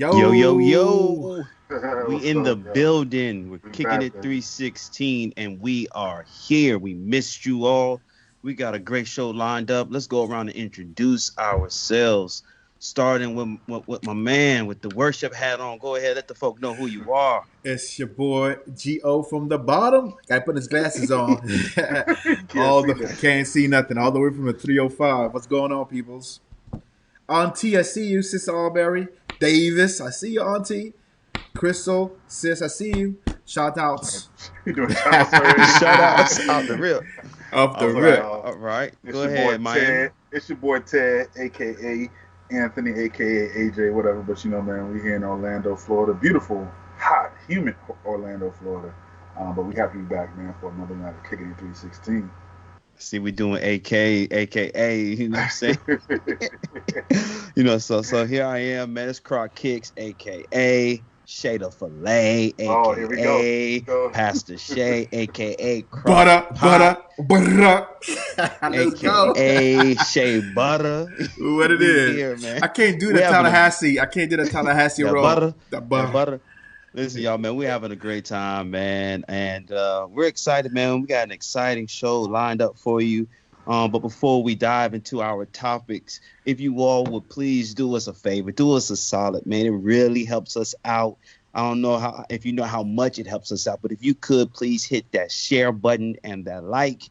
Yo, yo, Yo. yo. We What's in up, the y'all? building. We're We kicking back, it baby. 316 and we are here. We missed you all. We got a great show lined up. Let's go around and introduce ourselves. Starting with my man with the worship hat on. Go ahead, let the folk know who you are. It's your boy Go from the bottom. Guy putting his glasses on. Can't see that. Can't see nothing. All the way from the 305. What's going on, peoples? Auntie, I see you, Sister Alberry. Davis, I see you, Auntie. Crystal, sis, I see you. Shout outs. You doing shout outs already? Shout outs out the rip. Off the All All right, right, rip. y'all. all right. It's Go your boy ahead, Miami. Ted. It's your boy Ted, aka Anthony, aka AJ, whatever. But you know, man, we here in Orlando, Florida. Beautiful, hot, humid Orlando, Florida. But we happy to be back, man, for another night of Kicking It 316. See, we doing AKA, you know what I'm saying? So here I am, man. It's Croc Kicks, aka Shada Filet, Oh, here we go. aka Pastor Shay, aka Croc Butter. Let's go. aka Shay Butter. What it We is. here, man. I can't do We the having a- Tallahassee. I can't do the Tallahassee That roll. butter, The that butter. butter. Listen, y'all, man, we're having a great time, man, and we're excited, man. We got an exciting show lined up for you. But before we dive into our topics, if you all would please do us a favor, do us a solid, man. It really helps us out. I don't know if you know how much it helps us out, but if you could please hit that share button and that like,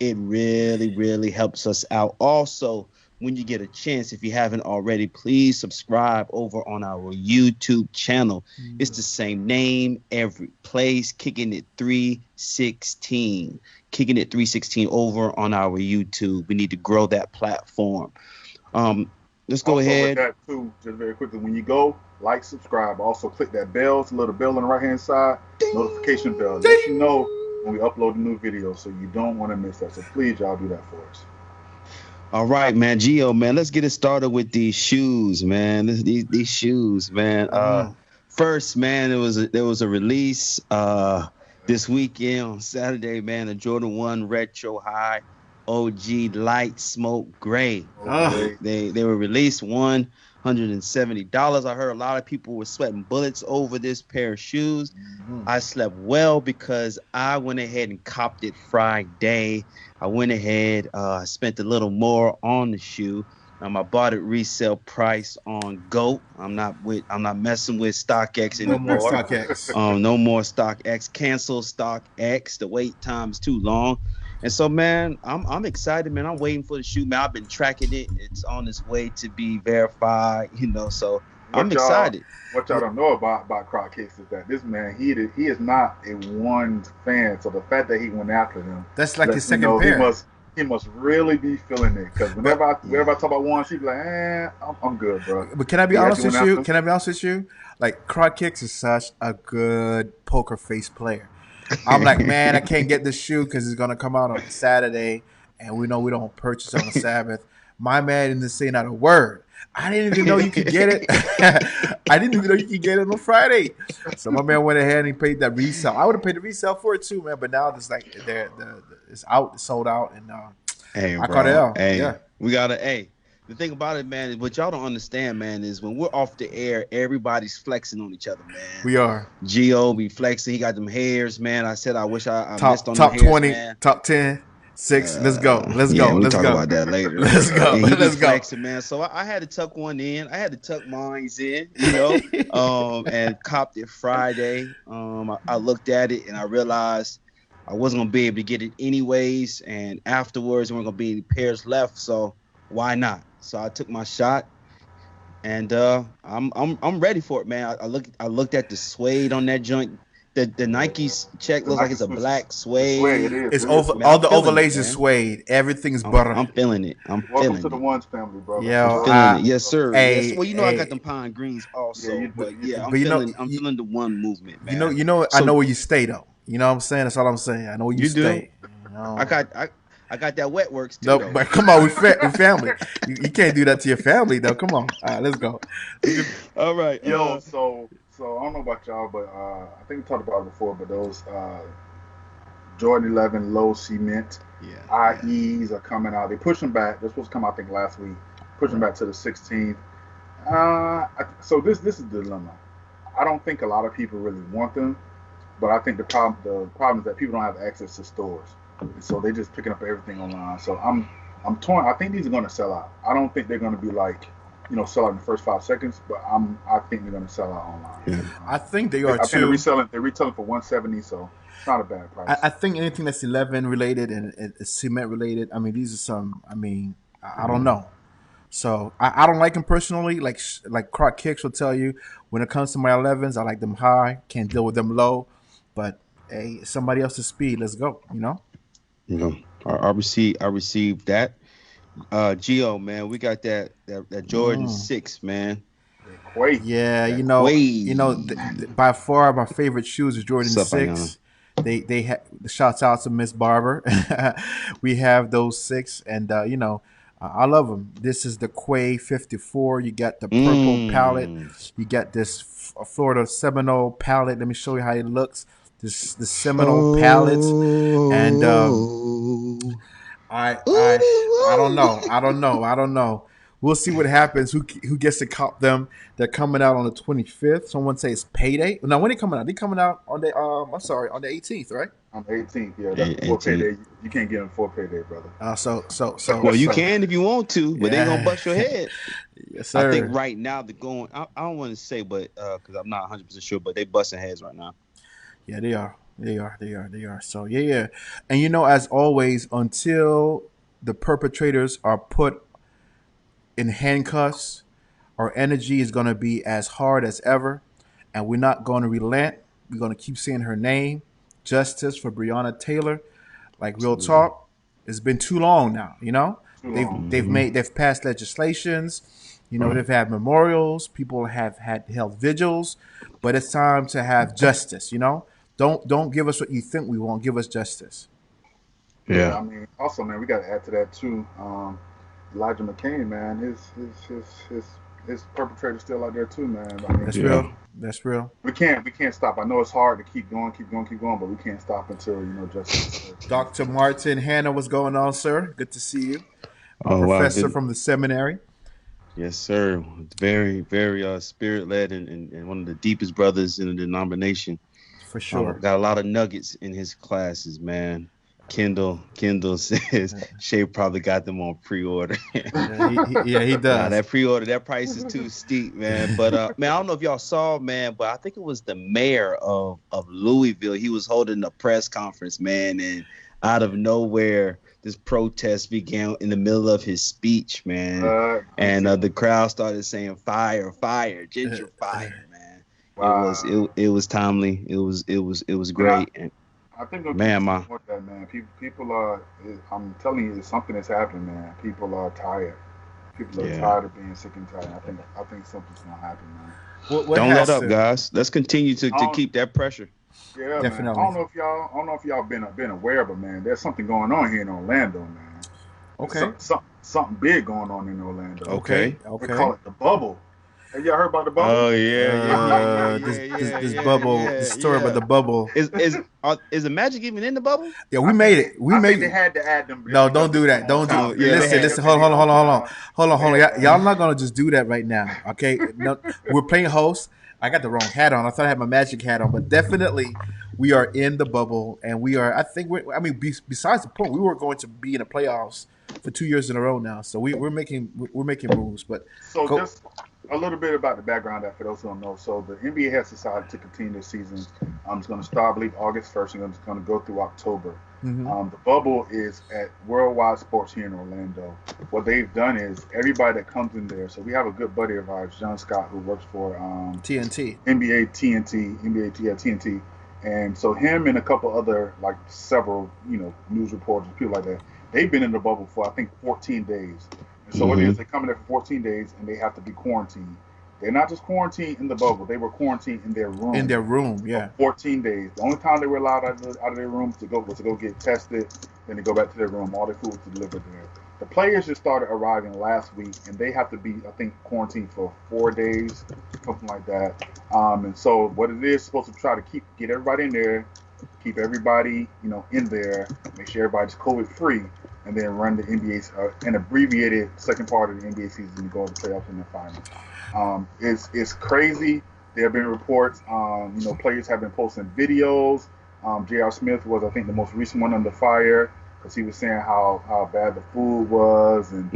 it really, really helps us out. Also, when you get a chance, if you haven't already, please subscribe over on our YouTube channel. It's the same name every place, Kicking It 316. Kicking It 316 over on our YouTube. We need to grow that platform. Let's go Also ahead. with that too, just very quickly, when you go, like, subscribe. Also click that bell, it's a little bell on the right hand side, notification bell. Let you know when we upload a new video, so you don't want to miss that. So please, y'all, do that for us. All right, man. Gio, man, let's get it started with these shoes, man. These shoes, man. First, man, there was a release this weekend on Saturday, man. The Jordan 1 Retro High OG Light Smoke Gray. They were released $170. I heard a lot of people were sweating bullets over this pair of shoes. I slept well because I went ahead and copped it Friday. I went ahead, spent a little more on the shoe. I bought it resale price on GOAT. I'm not messing with StockX anymore. No more StockX. No more StockX. Cancel StockX. The wait time is too long. And so, man, I'm excited, man. I'm waiting for the shoe, man. I've been tracking it. It's on its way to be verified, so I'm excited. What y'all don't know about Croc Kicks is that this man, he is not a one fan. So the fact that he went after them, that's like his second pair. He must really be feeling it. Because whenever I talk about one, she'd be like, I'm good, bro. But can I be honest with you? Like, Croc Kicks is such a good poker face player. I'm like, man, I can't get this shoe because it's gonna come out on Saturday, and we know we don't purchase on the Sabbath. My man didn't say not a word. I didn't even know you could get it. I didn't even know you could get it on Friday. So my man went ahead and he paid that resale. I would have paid the resale for it too, man. But now it's like it's out, it's sold out, and hey, I caught it out. Hey, yeah, we gotta. Hey, the thing about it, man, is what y'all don't understand, man, is when we're off the air, everybody's flexing on each other, man. We are. Gio be flexing. He got them hairs, man. I said I wish I missed on top the hairs, 20, man. top 10. 6. Let's go. Let's go. We'll Let's talk go about that later. Let's go. And he Let's be flexing, man. So I had to tuck one in. I had to tuck mine in, and copped it Friday. I looked at it and I realized I wasn't gonna be able to get it anyways. And afterwards, there weren't gonna be any pairs left. So why not? So I took my shot. And I'm ready for it, man. I looked at the suede on that joint. The Nike's check looks like it's a black suede. It is. It's over. All the overlays is suede. Everything's butter. I'm feeling it. Welcome to the Ones family, bro. Yeah, feeling it. Yes, sir. Hey, yes. Well, I got them pine greens also. I'm feeling the one movement, man. You know. I know where you stay though. You know what I'm saying? That's all I'm saying. I know where you stay. I got that wet works too. No, but come on, we family. You can't do that to your family though. Come on. All right, let's go. All right. Yo, so I don't know about y'all, but I think we talked about it before, but those Jordan 11 low cement IEs are coming out. They push them back. They're supposed to come out, I think, last week. Push them back to the 16th. So this is the dilemma. I don't think a lot of people really want them, but I think the problem is that people don't have access to stores, and so they just picking up everything online. So I'm torn. I think these are going to sell out. I don't think they're going to be like, sell out in the first 5 seconds, but I think they're going to sell out online. Yeah. I think they are I think they're too. retailing for 170, so it's not a bad price. I think anything that's 11 related and cement related. I mean, these are some. I mean, I don't know. So I don't like them personally. Like Croc Kicks will tell you, when it comes to my 11s, I like them high. Can't deal with them low. But hey, somebody else's speed. Let's go. You know, I received that. Geo, man, we got that Jordan 6, man. Wait, Yeah, That by far my favorite shoes is Jordan What's up, Ayana? 6. They have shouts out to Miss Barber. We have those 6, and I love them. This is the Quay 54. You got the purple palette. You got this Florida Seminole palette. Let me show you how it looks. The Seminole palettes, and I don't know. I don't know. We'll see what happens. Who gets to cop them? They're coming out on the 25th. Someone say it's payday. Now, when they coming out? They coming out on the on the 18th, right? on the 18th, yeah, that's before 18th. payday. You can't get them before payday, brother. So Well, you can if you want to, but they gonna bust your head. Yes, sir. I think right now they're going. I don't want to say, but because I'm not 100% sure, but they busting heads right now. Yeah, they are. They are. So yeah. And as always, until the perpetrators are put in handcuffs, our energy is going to be as hard as ever, and we're not going to relent. We're going to keep saying her name, justice for Breonna Taylor. Like real talk, it's been too long now. Too long. They've passed legislations. They've had memorials. People have held vigils, but it's time to have justice. Don't give us what you think we want. Give us justice. I mean, also, man, we got to add to that too. Elijah McCain, man, his perpetrator's still out there too, man. I mean, That's real. That's real. we can't stop. I know it's hard to keep going, but we can't stop until justice. Dr. Martin Hanna, what's going on, sir? Good to see you. A Oh, wow, professor good. from the seminary. Yes, sir. Very, very spirit led and one of the deepest brothers in the denomination. For sure. Got a lot of nuggets in his classes, man. Kendall says Shay probably got them on pre-order. He does. Nah, that pre-order, that price is too steep, man. But man, I don't know if y'all saw, man, but I think it was the mayor of Louisville. He was holding a press conference, man, and out of nowhere, this protest began in the middle of his speech, man. And the crowd started saying "Fire, fire, ginger fire," man. Wow. It was timely. It was great. And I think they'll Man, keep my- support that, man. People are. I'm telling you, something is happening, man. People are tired. People are Yeah. tired of being sick and tired. I think something's gonna happen, man. What don't has let up, to- guys. Let's continue to keep that pressure. Yeah, Definitely. man. I don't know if y'all been aware, but man, there's something going on here in Orlando, man. Okay. Something big going on in Orlando. Okay. They call it the bubble. Have y'all heard about the bubble? Oh yeah. This bubble, the story about the bubble. Is the magic even in the bubble? Yeah, we made it. We I made think they it. had to add them. No, don't do that. Don't do it. Yeah, Listen. Hold on. Y'all not gonna just do that right now, okay? No, we're playing host. I got the wrong hat on. I thought I had my magic hat on, but definitely we are in the bubble, and we are. I think besides the point, we were going to be in the playoffs for 2 years in a row now. So we're making moves. But So go- just a little bit about the background that for those who don't know. So the NBA has decided to continue this season. It's going to start, I believe, August 1st, and it's going to go through October. The bubble is at Worldwide Sports here in Orlando. What they've done is everybody that comes in there. So we have a good buddy of ours, John Scott, who works for TNT. NBA TNT, and so him and a couple other several news reporters, people like that. They've been in the bubble for I think 14 days. And so what it is, they come in there for 14 days and they have to be quarantined. They're not just quarantined in the bubble; they were quarantined in their room. In their room, yeah. 14 days. The only time they were allowed out of their room was to go get tested, then to go back to their room. All their food was delivered there. The players just started arriving last week, and they have to be, I think, quarantined for 4 days, something like that. And so what it is supposed to try to get everybody in there, keep everybody, in there, make sure everybody's COVID free. and then run the NBA's an abbreviated second part of the NBA season and go to the playoffs and the finals. It's crazy. There have been reports. Players have been posting videos. J.R. Smith was, I think, the most recent one under fire because he was saying how bad the food was and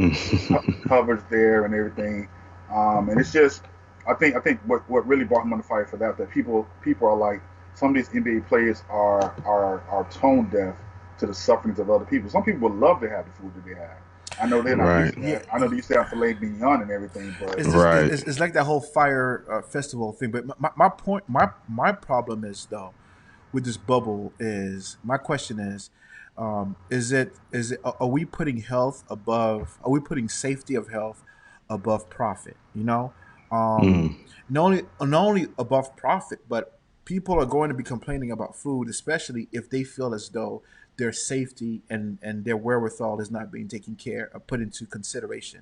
coverage there and everything. And it's just, I think what really brought him under fire for that people are like, some of these NBA players are tone deaf to the sufferings of other people. Some people would love to have the food that they have. I know they're not used to that. I know they used to have filet mignon and everything, but it's like that whole fire festival thing. But my problem is though with this bubble is my question is it are we putting health above? Are we putting safety of health above profit? Not only above profit, but people are going to be complaining about food, especially if they feel as though their safety and their wherewithal is not being taken care of, put into consideration.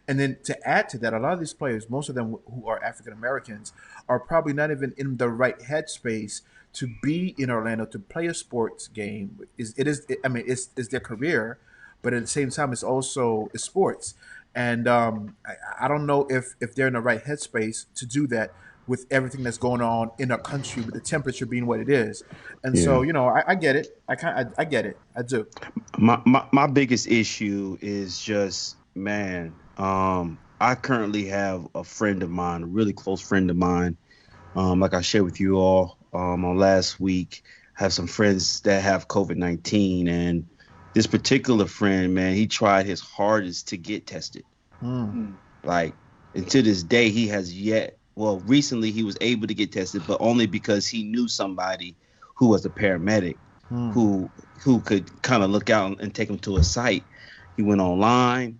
And then to add to that, a lot of these players, most of them who are African Americans, are probably not even in the right headspace to be in Orlando to play a sports game. It's their career, but at the same time, it's sports. And I don't know if they're in the right headspace to do that with everything that's going on in our country, with the temperature being what it is. And so, I get it. I get it. I do. My biggest issue is just, man, I currently have a friend of mine, a really close friend of mine. Like I shared with you all on last week, I have some friends that have COVID-19, and this particular friend, man, he tried his hardest to get tested. Like, and to this day, he has yet. Well, recently he was able to get tested, but only because he knew somebody who was a paramedic who could kind of look out and take him to a site. He went online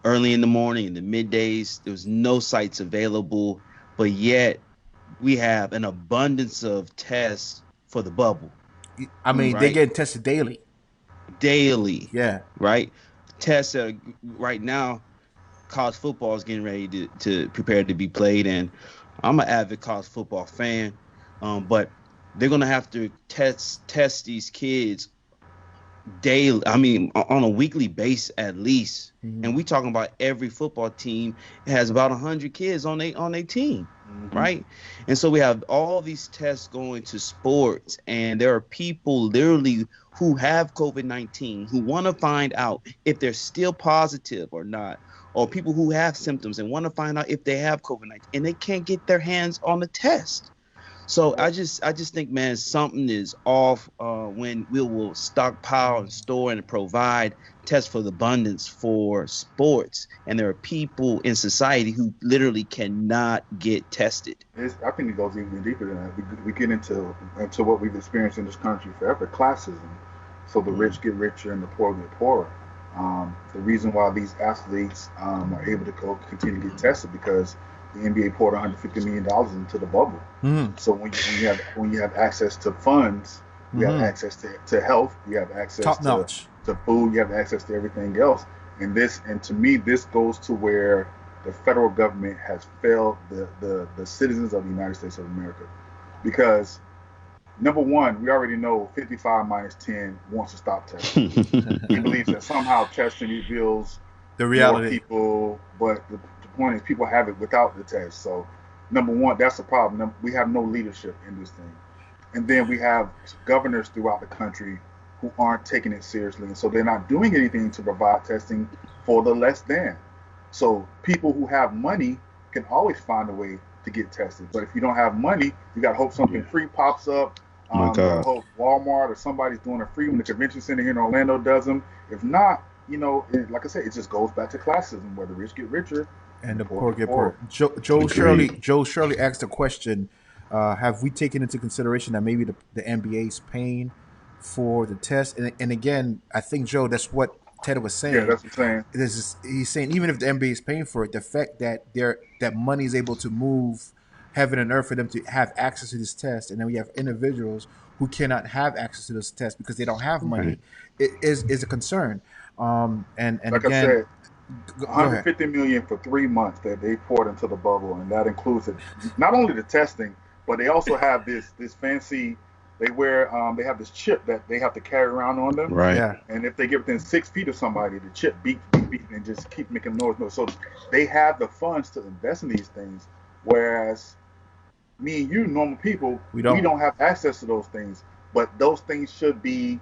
early in the morning, in the middays. There was no sites available, but yet we have an abundance of tests for the bubble. I mean, right? They get tested daily. Daily. Yeah. Right? Tests right now, college football is getting ready to prepare to be played, and I'm an avid college football fan, but they're going to have to test these kids daily. I mean, on a weekly basis at least. And we talking about every football team has about 100 kids on their team, right? And so we have all these tests going to sports, and there are people literally who have COVID-19 who want to find out if they're still positive or not, or people who have symptoms and want to find out if they have COVID-19, and they can't get their hands on the test. So I just think, man, something is off when we will stockpile and store and provide tests for the abundance for sports, and there are people in society who literally cannot get tested. I think it goes even deeper than that. We get into what we've experienced in this country forever, classism. So the rich get richer and the poor get poorer. The reason why these athletes are able to continue to get tested because the NBA poured $150 million into the bubble. So when you have access to funds, you have access to health, you have access to food, you have access to everything else. And to me, this goes to where the federal government has failed the citizens of the United States of America. Because number one, we already know 55 minus 10 wants to stop testing. He believes that somehow testing reveals the reality. More people, but the point is people have it without the test. So number one, that's the problem. We have no leadership in this thing. And then we have governors throughout the country who aren't taking it seriously. And so they're not doing anything to provide testing for the less than. So people who have money can always find a way to get tested. But if you don't have money, you got to hope something free pops up. You got to hope Walmart or somebody's doing a free when the convention center here in Orlando does them. If not, like I said, it just goes back to classism where the rich get richer and the poor get poorer. Joe Shirley asked a question: have we taken into consideration that maybe the NBA is paying for the test? And again, I think, Joe, that's what Ted was saying. Yeah, that's what I'm saying. He's saying even if the NBA is paying for it, the fact that that money is able to move heaven and earth for them to have access to this test, and then we have individuals who cannot have access to this test because they don't have money, is a concern. And like again, I said, $150 million for 3 months that they poured into the bubble, and that includes not only the testing, but they also have this fancy They wear they have this chip that they have to carry around on them. Right. Yeah. And if they get within 6 feet of somebody, the chip beep, beep, beep, and just keep making noise. So they have the funds to invest in these things, whereas me and you, normal people, We we don't. don't have access to those things. But those things should be,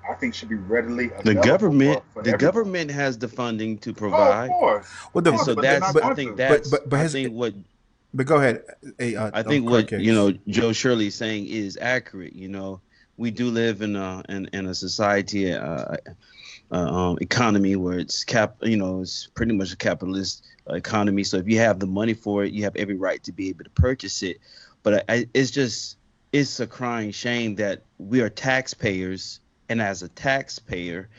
I think, should be readily The available government, for the everyone. government has the funding to Oh, provide, Well, and so but they're not I going think to. but his, but go ahead. I think Card what case. Joe Shirley is saying is accurate. We do live in a society, economy where it's pretty much a capitalist economy. So if you have the money for it, you have every right to be able to purchase it. But it's a crying shame that we are taxpayers, and as a taxpayer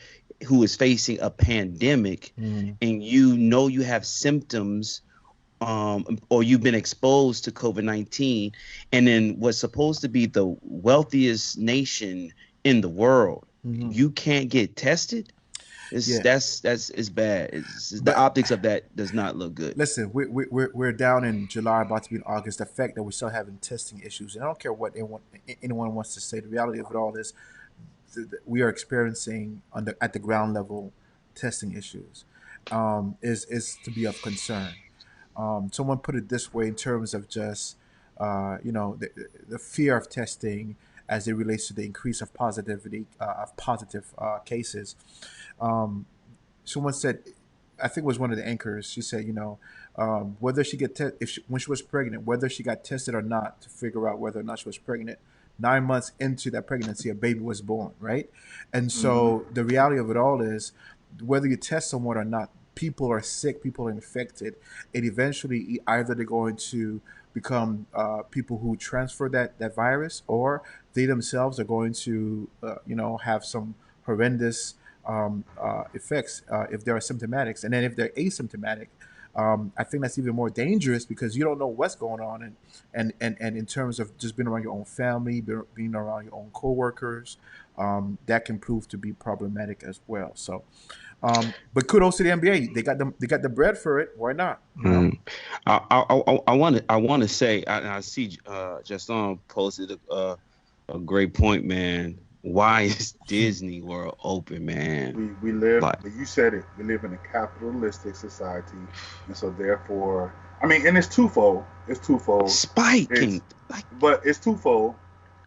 who is facing a pandemic, and you have symptoms, or you've been exposed to COVID-19, and then what's supposed to be the wealthiest nation in the world, you can't get tested. Yeah. It's bad. The But optics of that does not look good. listen, we're down in July, about to be in August. The fact that we're still having testing issues, and I don't care what anyone wants to say. The reality of it all is we are experiencing at the ground level testing issues. Is to be of concern. Someone put it this way in terms of just the fear of testing as it relates to the increase of positivity of positive cases. Um, Someone said, I think it was one of the anchors. She said, whether she get when she was pregnant, whether she got tested or not to figure out whether or not she was pregnant. 9 months into that pregnancy, a baby was born, right? And so the reality of it all is, whether you test someone or not, people are sick, people are infected, and eventually either they're going to become people who transfer that virus, or they themselves are going to have some horrendous effects if they're symptomatic. And then if they're asymptomatic, I think that's even more dangerous, because you don't know what's going on, and in terms of just being around your own family, being around your own coworkers, that can prove to be problematic as well. So, but kudos to the NBA. They got the bread for it. Why not? I want to say, I see Justin posted a great point, man. Why is Disney World open, man? We live, Like, you said it, we live in a capitalistic society, and so therefore, I mean, and it's twofold. spiking. But it's twofold.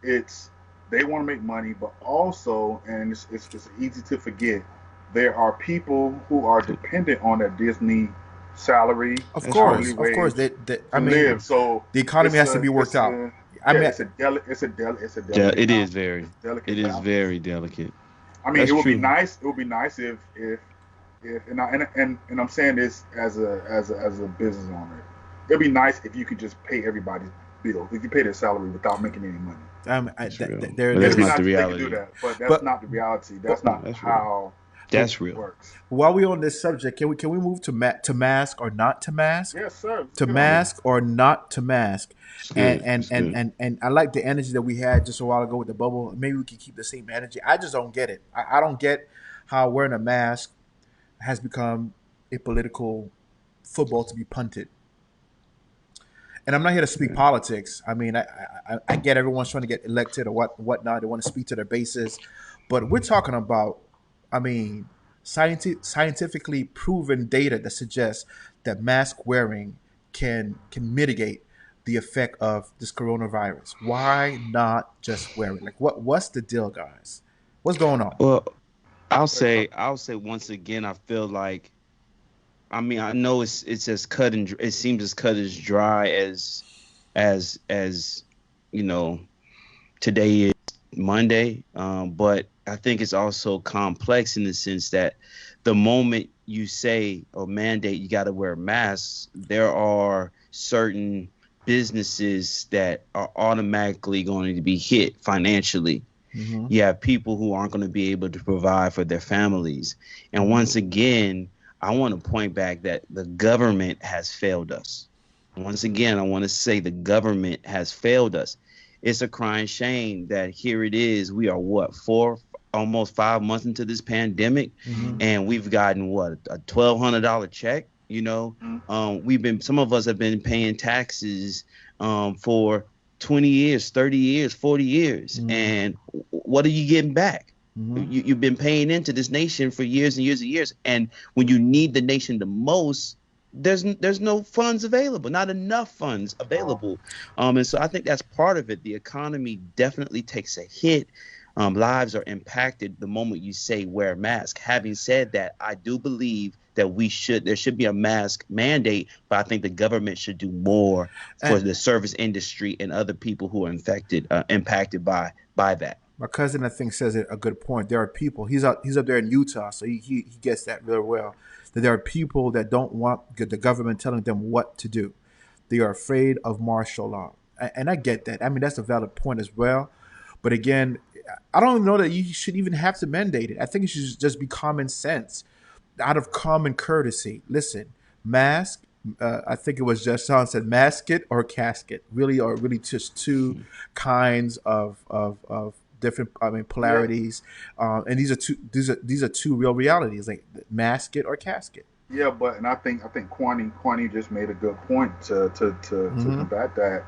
It's they want to make money, but also, and it's easy to forget, there are people who are dependent on that Disney salary, Of That's course, hourly of wage course. I to mean, live. So the economy has to be worked out. I mean, it's a delicate It is balance. very, It's a delicate it is balance. very delicate. I mean, That's it would be true. nice. It would be nice if and I'm saying this as a business owner. It'd be nice if you could just pay everybody's bill. If you pay their salary without making any money. That's real. But there that's It'd be not nice the if they could reality. do that, but that's But not the reality. That's not That's real. how That's it real. works. while we on this subject, can we move to mask or not to mask? Yes, sir. Let's To get on it. mask or not to mask? It's And good. and It's and good. and and I like the energy that we had just a while ago with the bubble. Maybe we can keep the same energy. I just don't get it. I don't get how wearing a mask has become a political football to be punted. And I'm not here to speak Yeah. politics. I mean, I get everyone's trying to get elected or whatnot. They want to speak to their bases, but we're talking about, I mean, scientifically proven data that suggests that mask wearing can mitigate the effect of this coronavirus. Why not just wear it? Like, what's the deal, guys? What's going on? Well, I'll Say say something. I'll say once again, I feel like, I mean, I know it's as cut and it seems as cut as dry as you know today is Monday, but I think it's also complex in the sense that the moment you say or mandate you got to wear masks, there are certain businesses that are automatically going to be hit financially. Mm-hmm. You have people who aren't going to be able to provide for their families. And Mm-hmm. once again, I want to point back that the government has failed us. Once again, I want to say the government has failed us. It's a crying shame that here it is. We are what, almost 5 months into this pandemic, Mm-hmm. and we've gotten what, a $1,200 check. Mhm. Some of us have been paying taxes for 20 years, 30 years, 40 years. And what are you getting back? You've been paying into this nation for years and years and years. And when you need the nation the most, there's no funds available, not enough funds available. And so I think that's part of it. The economy definitely takes a hit. Lives are impacted the moment you say wear a mask. Having said that, I do believe that there should be a mask mandate, but I think the government should do more for the service industry and other people who are impacted by that. My cousin, I think, says it a good point. There are people. He's up there in Utah, so he gets that real well. That there are people that don't want the government telling them what to do. They are afraid of martial law, and I get that. I mean, that's a valid point as well. But again, I don't know that you should even have to mandate it. I think it should just be common sense, out of common courtesy. Listen, mask. I think it was just Sean said, mask it or casket. Really, or really just two kinds of different, polarities. And these are two real realities, like mask it or casket. Yeah, and I think Kwani just made a good point to combat that.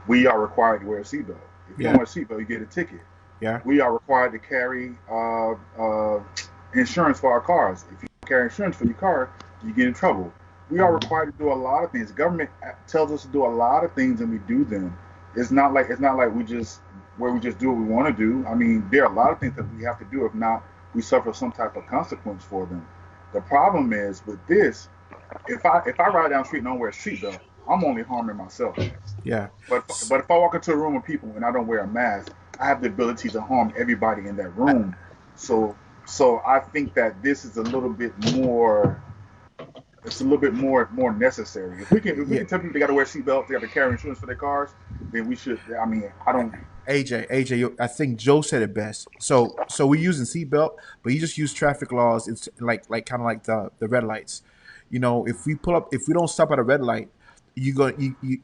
We are required to wear a seatbelt. If you don't wear a seatbelt, you get a ticket. Yeah. We are required to carry insurance for our cars. If you don't carry insurance for your car, you get in trouble. We are required to do a lot of things. The government tells us to do a lot of things, and we do them. It's not like we just do what we want to do. I mean, there are a lot of things that we have to do. If not, we suffer some type of consequence for them. The problem is with this, if I ride down the street and don't wear a seatbelt, I'm only harming myself. Yeah. But if I walk into a room of people and I don't wear a mask, I have the ability to harm everybody in that room. So I think that this is a little bit more. It's a little bit more necessary. If we can tell people they got to wear seatbelts, they got to carry insurance for their cars, then we should. I mean, I don't. AJ, I think Joe said it best. So we're using seatbelt, but you just use traffic laws. It's like kind of like the red lights. You know, if we don't stop at a red light, you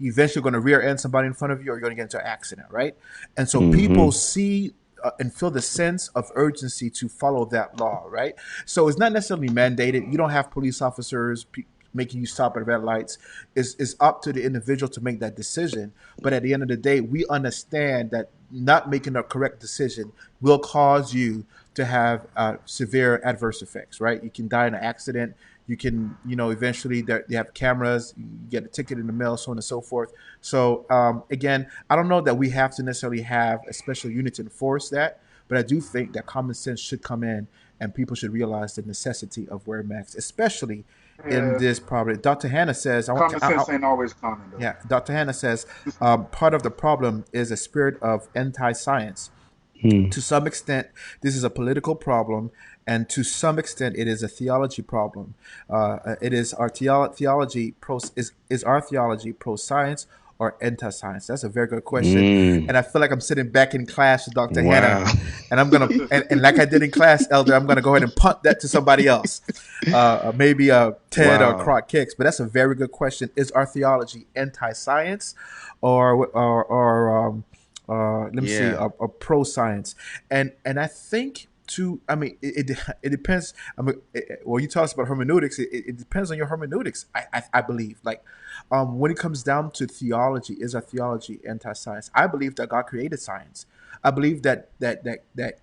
eventually going to rear end somebody in front of you, or you're going to get into an accident, right? And so people see and feel the sense of urgency to follow that law, right? So it's not necessarily mandated. You don't have police officers making you stop at red lights. It's up to the individual to make that decision. But at the end of the day, we understand that not making a correct decision will cause you to have severe adverse effects, right? You can die in an accident. You can, eventually they have cameras, you get a ticket in the mail, so on and so forth. So again, I don't know that we have to necessarily have a special unit to enforce that, but I do think that common sense should come in and people should realize the necessity of wearing masks, especially in this problem. Dr. Hannah says, common sense ain't always common, though. Yeah, Dr. Hannah says part of the problem is a spirit of anti-science. To some extent, this is a political problem, and to some extent, it is a theology problem. It is our theology pro science or anti-science? That's a very good question, and I feel like I'm sitting back in class with Dr. Hannah, and I'm gonna and like I did in class, Elder, I'm gonna go ahead and punt that to somebody else, maybe Ted or Croc Kicks. But that's a very good question. Is our theology anti-science or let me see, a pro-science, and I think it depends. Well, you talked about hermeneutics. It depends on your hermeneutics. I believe, when it comes down to theology, is our theology anti-science? I believe that God created science. I believe that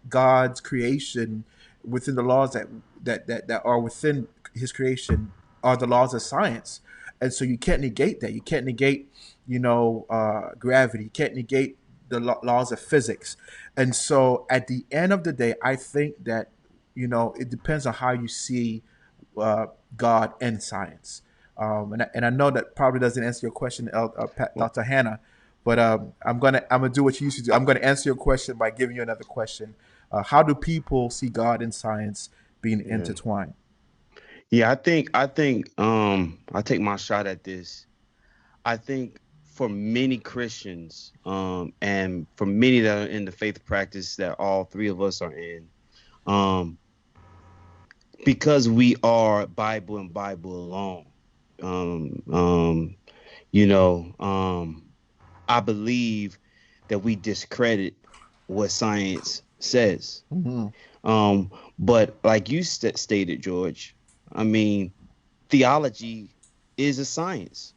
God's creation, within the laws that are within His creation, are the laws of science, and so you can't negate that. You can't negate, gravity. You can't negate the laws of physics. And so at the end of the day, I think that, it depends on how you see God and science. And I know that probably doesn't answer your question, Dr. Hannah, but I'm gonna do what you used to do. I'm gonna answer your question by giving you another question. How do people see God and science being intertwined? Yeah, I think I'll take my shot at this. I think for many Christians, and for many that are in the faith practice that all three of us are in, because we are Bible and Bible alone, I believe that we discredit what science says. But like you stated, George, I mean, theology is a science.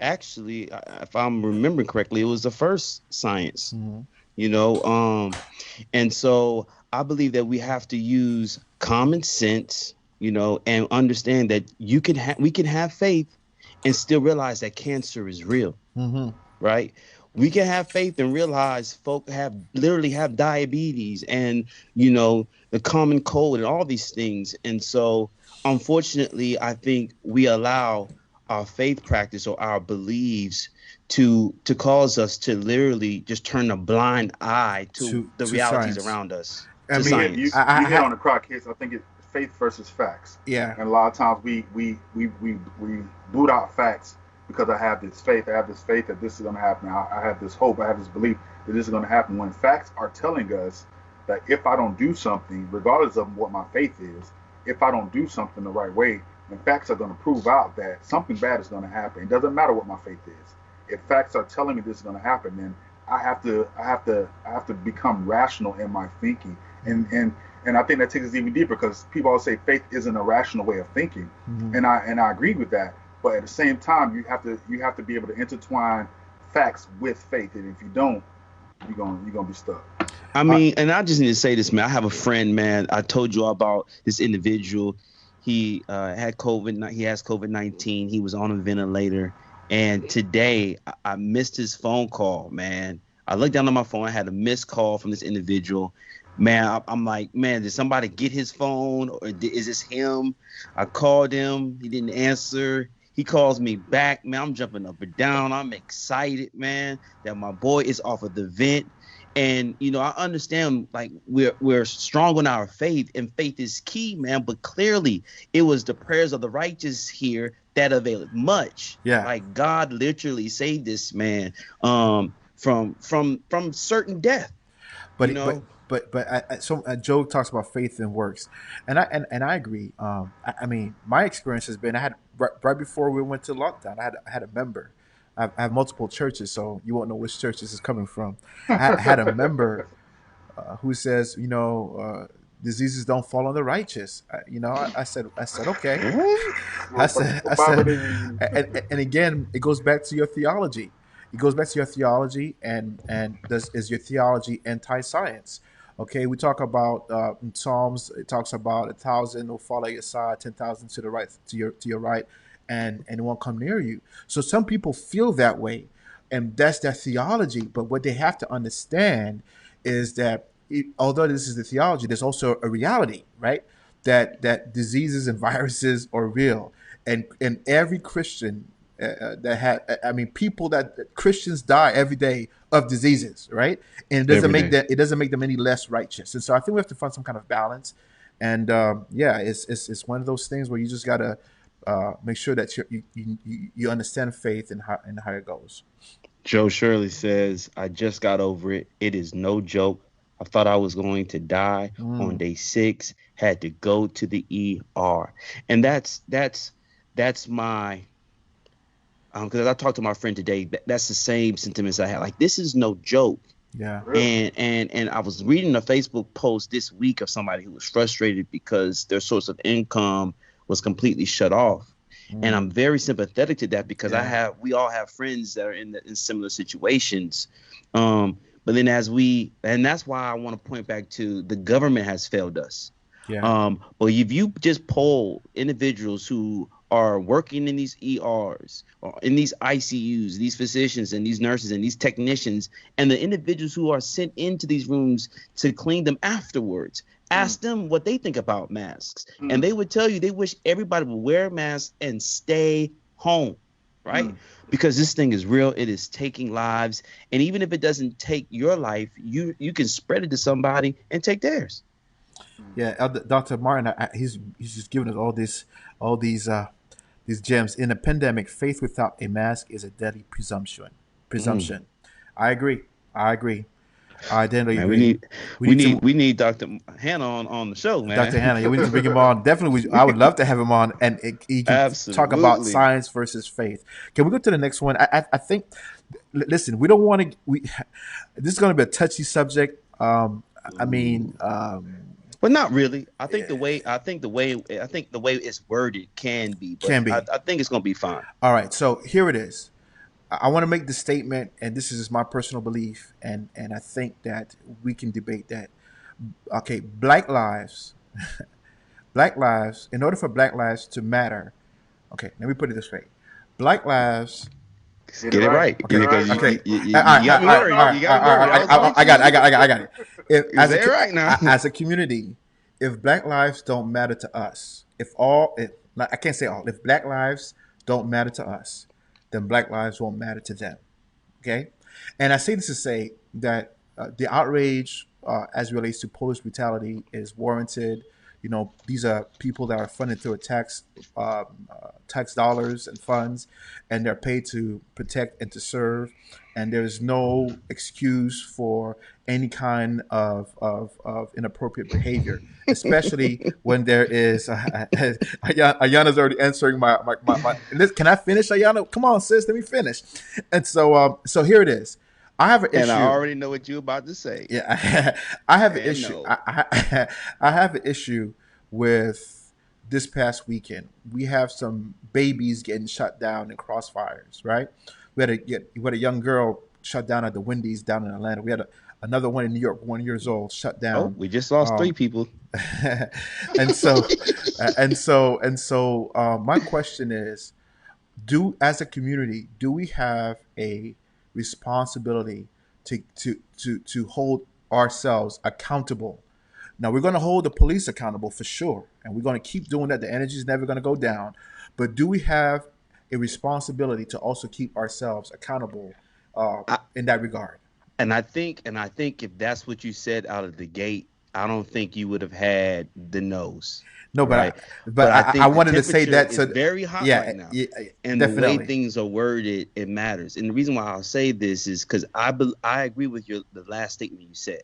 actually, if I'm remembering correctly, it was the first science. Mm-hmm. You know, and so I believe that we have to use common sense, and understand that we can have faith and still realize that cancer is real, Mm-hmm. right? We can have faith and realize folk have literally have diabetes and the common cold and all these things. And so unfortunately, I think we allow our faith practice or our beliefs to cause us to literally just turn a blind eye to the To realities science. around us, I to You mean, hit you, science. you hit on the crock hits. I think it's faith versus facts. Yeah. And a lot of times we boot out facts because I have this faith. I have this faith that this is going to happen. I have this hope. I have this belief that this is going to happen. When facts are telling us that if I don't do something, regardless of what my faith is, if I don't do something the right way, then facts are going to prove out that something bad is going to happen. It doesn't matter what my faith is. If facts are telling me this is going to happen, then I have to become rational in my thinking. And I think that takes us even deeper because people always say faith isn't a rational way of thinking, Mm-hmm. and I agree with that. But at the same time, you have to be able to intertwine facts with faith, and if you don't, you're gonna be stuck. I Uh, mean, and I just need to say this, man. I have a friend, man. I told you about this individual. He had COVID. He has COVID-19. He was on a ventilator, and today I missed his phone call, man. I looked down on my phone. I had a missed call from this individual. Man, I'm like, man, did somebody get his phone, or is this him? I called him. He didn't answer. He calls me back, man. I'm jumping up and down. I'm excited, man, that my boy is off of the vent. And I understand, like, we're strong on our faith, and faith is key, man. But clearly, it was the prayers of the righteous here that availed much. Yeah. Like, God literally saved this man from certain death. You but know, Joe talks about faith and works, and I agree. I mean, my experience has been I had right before we went to lockdown. I had a member. I have multiple churches, so you won't know which church this is coming from. I had a member who says, diseases don't fall on the righteous. I said, okay. I said, and again, it goes back to your theology. It goes back to your theology, and is your theology anti-science? Okay, we talk about in Psalms. It talks about 1,000 will fall at your side, 10,000 to the right, to your right, and it won't come near you. So some people feel that way, and that's their theology. But what they have to understand is that although this is the theology, there's also a reality, right? That diseases and viruses are real, and every Christian that had, I mean, people that Christians die every day of diseases, right? And it doesn't make them any less righteous. And so I think we have to find some kind of balance. And yeah, it's one of those things where you just gotta make sure that you understand faith and how it goes. Joe Shirley says, I just got over it. It is no joke. I thought I was going to die on Mm, day 6, had to go to the ER. And that's my because I talked to my friend today, that's the same sentiments I had. Like, this is no joke. yeah. Really? And I was reading a Facebook post this week of somebody who was frustrated because their source of income was completely shut off. And Mm, I'm very sympathetic to that because yeah. we all have friends that are in similar situations. But then and that's why I want to point back to the government has failed us. Yeah. But if you just poll individuals who are working in these ERs or in these ICUs, these physicians and these nurses and these technicians, and the individuals who are sent into these rooms to clean them afterwards, Mm, ask them what they think about masks. And mm, they would tell you they wish everybody would wear a mask and stay home, right? mm. Because this thing is real. It is taking lives. And even if it doesn't take your life, you can spread it to somebody and take theirs. Yeah, Dr. Martin, he's just giving us all these gems. In a pandemic, faith without a mask is a deadly presumption. Mm. Presumption. I agree. I agree. I definitely Man, agree. We need to, we need Dr. Hannah on the show, man. Dr. Hannah. Yeah, we need to bring him on. Definitely, I would love to have him on, and he can talk about Absolutely. science versus faith. Can we go to the next one? I think. Listen, we don't want to. This is going to be a touchy subject. I mean, But not really. I think the way it's worded can be, but can I, be. I think it's gonna be fine. All right, so here it is. I want to make the statement, and this is my personal belief, and I think that we can debate that. Okay, Black lives, Black lives. In order for Black lives to matter, okay, let me put it this way: Black lives. Get it Get it right. right, Get it right. because Okay, you got me worried. You got me worried. I was I got it. I got it. I got it. If, You say it right now. as a community, if Black lives don't matter to us, if I can't say all, if Black lives don't matter to us, then Black lives won't matter to them. Okay, and I say this to say that the outrage as it relates to police brutality is warranted. You know, these are people that are funded through a tax dollars and funds, and they're paid to protect and to serve. And there's no excuse for any kind of inappropriate behavior, especially when there is. Ayana's already answering my. Can I finish, Ayana? Come on, sis, let me finish. And so here it is. I have an And I issue. already know what you're about to say. Yeah, I have an And issue. no. I have an issue with this past weekend. We have some babies getting shut down in crossfires, right? We had a young girl shut down at the Wendy's down in Atlanta. We had another one in New York, 1 year old, shut Oh, down. we just lost 3 Um, people. and so, my question is: as a community, do we have a responsibility to hold ourselves accountable? Now we're going to hold the police accountable for sure, and we're going to keep doing that. The energy is never going to go down, but do we have a responsibility to also keep ourselves accountable I, in that regard? and I think if that's what you said out of the gate, I don't think you would have had the nose, No, right? but But I I think the wanted to say temperature that. is So very hot yeah, right now, yeah, and the way definitely. things are worded, it matters. And the reason why I'll say this is because I agree with the last statement you said.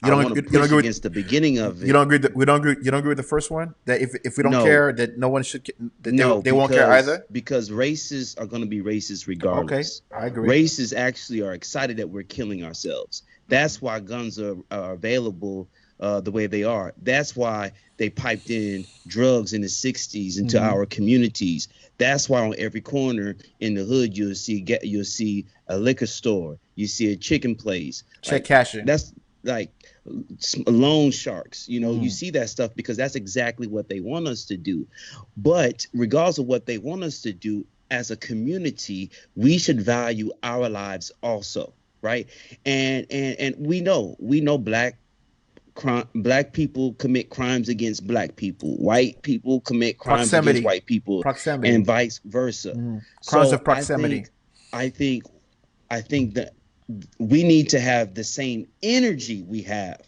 I want to You don't push agree with against the beginning of you it. don't agree that we don't agree. You don't agree with the first one, that if we don't No, care, that no one should that no, they won't care because either. races are going to be racist Okay, regardless. I agree. Races actually are excited that we're killing ourselves. That's why guns are available the way they are. That's why they piped in drugs in the 60s into Hmm. our communities. That's why on every corner in the hood you'll see a liquor store, you see a chicken place. Check Like cashing. that's like loan sharks. You Mm. see that stuff because that's exactly what they want us to do. But regardless of what they want us to do, as a community, we should value our lives also, right? And we know black people commit crimes against black people, white people commit crimes against Proximity, white people, and proximity, vice versa. crimes So of I proximity. think I think I think that we need to have the same energy we have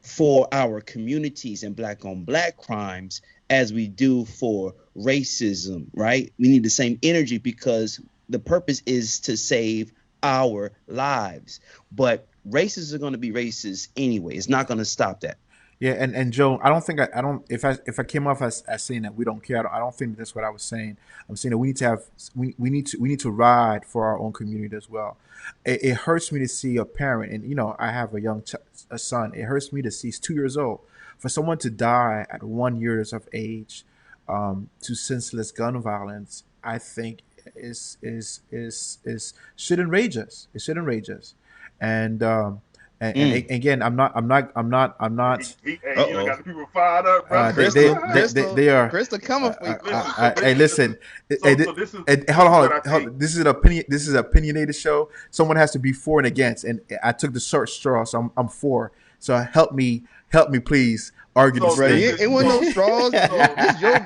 for our communities and black on black crimes as we do for racism, right? We need the same energy because the purpose is to save our lives. But racists are going to be racist anyway. It's not going to stop that. Yeah, and Joe, I don't think I don't if I came off as saying that we don't care, I don't think that's what I was saying. I'm saying that we need to have we need to ride for our own community as well. It hurts me to see a parent, and I have a son. It hurts me to see he's 2 years old, for someone to die at 1 years of age to senseless gun violence. I think is should enrage us. It should enrage us, and. Mm. Again, I'm not. Hey, you Uh-oh. got the people fired up, bro. Crystal, They are. Crystal coming for you. Listen, so Hey, listen. so this is Hold what I on, hold think. on. This is an opinion. This is an opinionated show. Someone has to be for and against, and I took the short straw, so I'm for. So help me, please argue So this Bro, thing. this it wasn't no straws.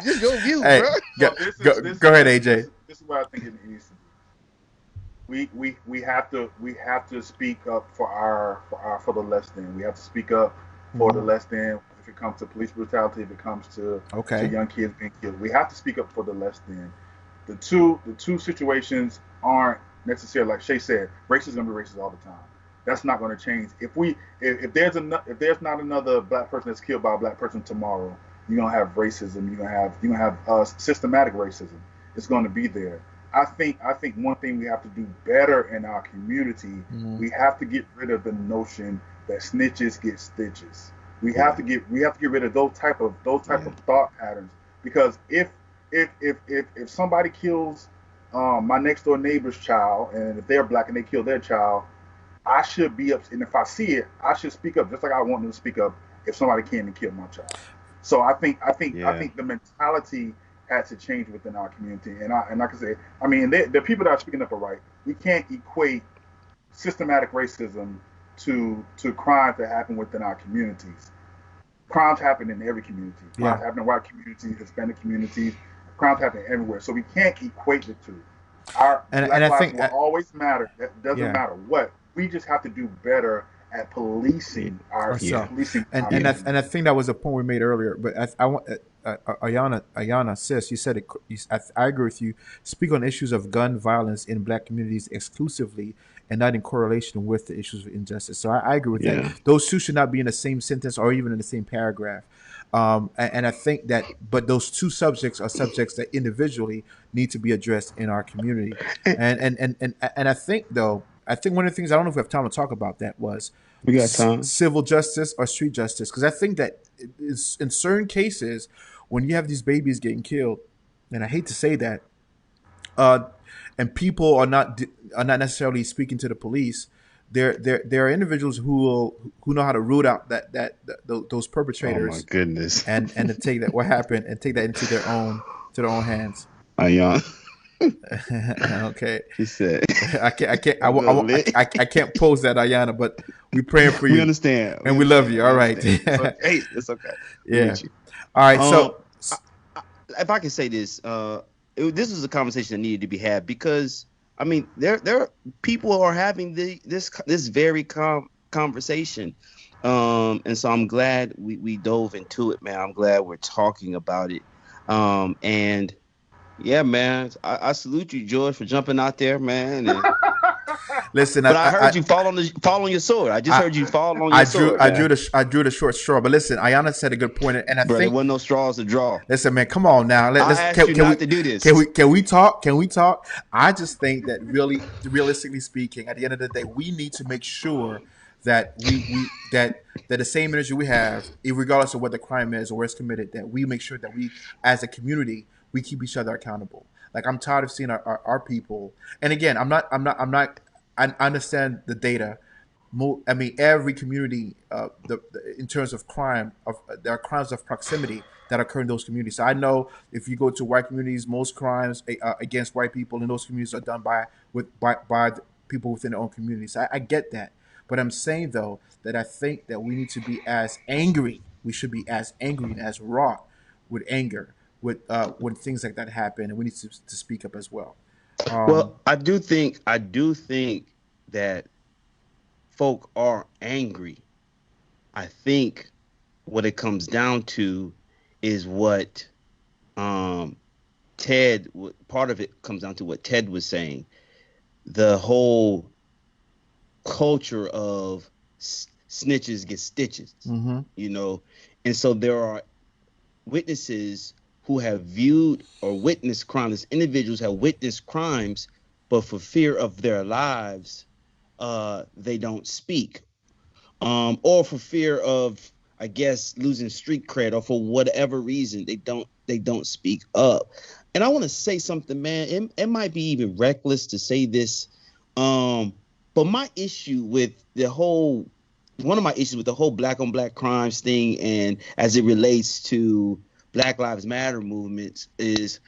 This your view, Hey, bro. go, so this go, is this go is ahead, this, AJ. this is what I think it needs to be. We have to speak up for the less than. We have to speak up for the Mhm. less than. If it comes to police brutality, if it comes to Okay. young kids being killed, we have to speak up for the less than. The two situations aren't necessarily, like Shay said. Race is gonna be racist all the time. That's not going to change. If there's not another black person that's killed by a black person tomorrow, you're gonna have racism. You're gonna have systematic racism. It's going to be there. I think one thing we have to do better in our community, Mhm. we have to get rid of the notion that snitches get stitches. We have to get rid of those type Yeah. of thought patterns, because if somebody kills my next door neighbor's child, and if they're black and they kill their child, I should be up. And if I see it, I should speak up, just like I want them to speak up if somebody came and killed my child. So I Yeah. think the mentality has to change within our community. And like I say, I mean, the people that are speaking up are right. We can't equate systematic racism to crimes that happen within our communities. Crimes happen in every community. Crimes Yeah. happen in white communities, Hispanic communities. Crimes happen everywhere. So we can't equate the two. Our And Black I lives think will always matter. That doesn't yeah. matter what. We just have to do better at Yeah. policing our Yeah. And community. I think that was a point we made earlier. But I want Ayana, sis, you said it. I agree with you. Speak on issues of gun violence in Black communities exclusively, and not in correlation with the issues of injustice. So I agree with that. Yeah. Those two should not be in the same sentence or even in the same paragraph. And I think that, but those two subjects are subjects that individually need to be addressed in our community. And I think though, I think one of the things, I don't know if we have time to talk about that, was We got time. civil justice or street justice, because I think that in certain cases, when you have these babies getting killed, and I hate to say that, uh, and people are not necessarily speaking to the police. There are individuals who know how to root out those Oh my perpetrators, goodness. and to take that what happened and take that into their own hands. Ayan. Okay, She said. I can't post that, Ayana, but we praying for We you understand. and we love you. All right. It's okay. Hey, it's okay. We Yeah. with you. All right. Um, So if I can say this, this was a conversation that needed to be had because I mean, there people are having this very conversation, and so I'm glad we dove into it, man. I'm glad we're talking about it, and yeah, man, I salute you, George, for jumping out there, man. And, listen, but I heard you fall on your sword. I just heard you fall on your sword, man. I drew the short straw. But listen, Ayana said a good point, and I Bro, there think, wasn't no straws to draw. listen, man, come on now. I Let's asked you not to do this. can we talk? Can we talk? I just think that really, realistically speaking, at the end of the day, we need to make sure that that the same energy we have, regardless of what the crime is or where it's committed, that we make sure that we, as a community, we keep each other accountable. Like, I'm tired of seeing our people. And again, I understand the data. I mean, every community, in terms of crime, there are crimes of proximity that occur in those communities. So I know if you go to white communities, most crimes against white people in those communities are done by the people within their own communities. I get that, but I'm saying though that I think that we need to be as angry. We should be as angry and as wrought with anger when things like that happen, and we need to speak up as well. Well, I do think that folk are angry. I think what it comes down to is what um part of it comes down to what Ted was saying. The whole culture of snitches get stitches, Mm-hmm. you know. And so there are witnesses who have viewed or witnessed crimes. Individuals have witnessed crimes, but for fear of their lives, they don't speak, or for fear of, I guess, losing street cred, or for whatever reason, they don't speak up. And I want to say something, man. It might be even reckless to say this, but my issue with the whole one of my issues with the whole black on black crimes thing, and as it relates to Black Lives Matter movements, is,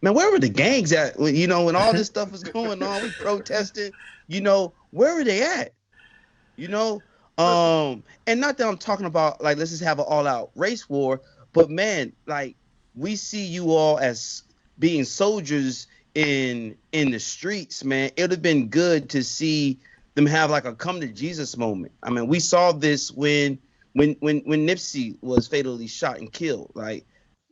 man, where were the gangs at when, when all this stuff was going on, we protested, where were they at? you know and not that I'm talking about, like, let's just have an all-out race war, but man, like, we see you all as being soldiers in the streets, man. It would have been good to see them have like a come to Jesus moment. I mean, we saw this when Nipsey was fatally shot and killed. Like,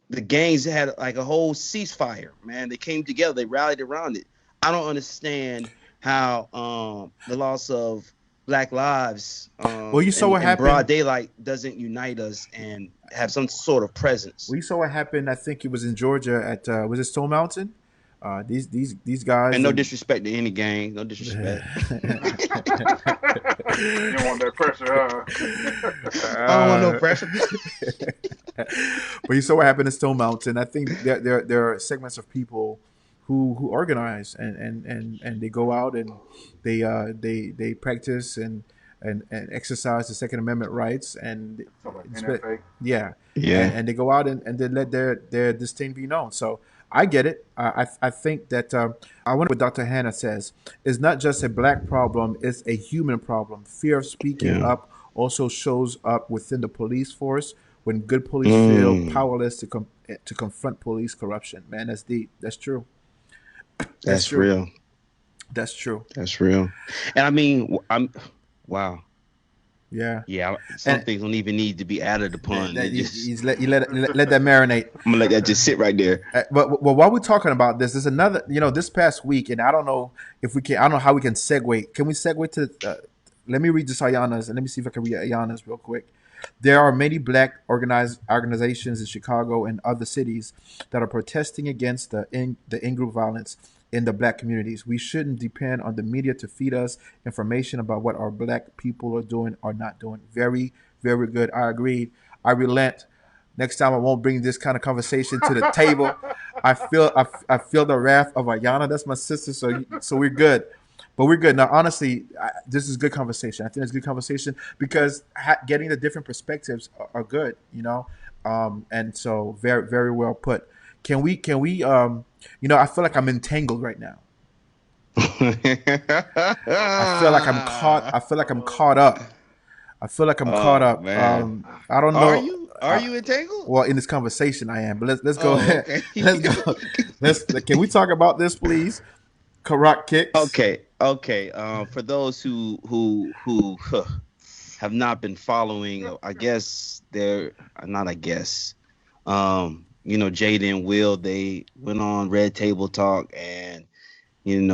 the gangs had like a whole ceasefire, man. They came together, they rallied around it. I don't understand how the loss of Black lives Well, you saw what in broad happened. daylight doesn't unite us and have some sort of presence. We saw what happened. I think it was in Georgia at was it Stone Mountain? These guys. And no disrespect to any gang, no disrespect. You don't want that pressure, I don't want no pressure. But you saw what happened in Stone Mountain. I think there are segments of people who organize and they go out and they practice and exercise the Second Amendment rights and NFA. yeah, Yeah. and they go out and they let their disdain be known. So I get it. I think that I wonder what Dr. Hannah says. It's not just a black problem; it's a human problem. Fear of speaking Yeah. up also shows up within the police force when good police feel Mm, powerless to confront police corruption. Man, that's deep. That's true. That's that's true. real. That's true. That's real. And I mean, wow. Yeah. Yeah, some And things don't even need to be added upon. that It just let that marinate. I'm gonna let that just sit right there. But while we're talking about this, there's another. This past week, and I don't know if we can. I don't know how we can segue. Can we segue to? Let me read this Ayana's, and let me see if I can read Ayana's real quick. There are many black organizations in Chicago and other cities that are protesting against the in-group violence in the black communities. We shouldn't depend on the media to feed us information about what our black people are doing or not doing. Very, very good. I agreed. I relent. Next time I won't bring this kind of conversation to the table. I feel the wrath of Ayana. That's my sister. So we're good. But we're good now. Honestly, this is good conversation. I think it's good conversation because getting the different perspectives are good. And so very very well put. Can we? I feel like I'm entangled right now. I feel like I'm caught. I feel like I'm caught up. I feel like I'm caught Oh up. man, I don't are know. you are you entangled? Well, in this conversation, I am. But let's go Oh, ahead. okay. Let's go. Can we talk about this, please? Karak kicks. Okay. For those who have not been following, I guess they're not. I guess, Jada and Will, they went on Red Table Talk, and and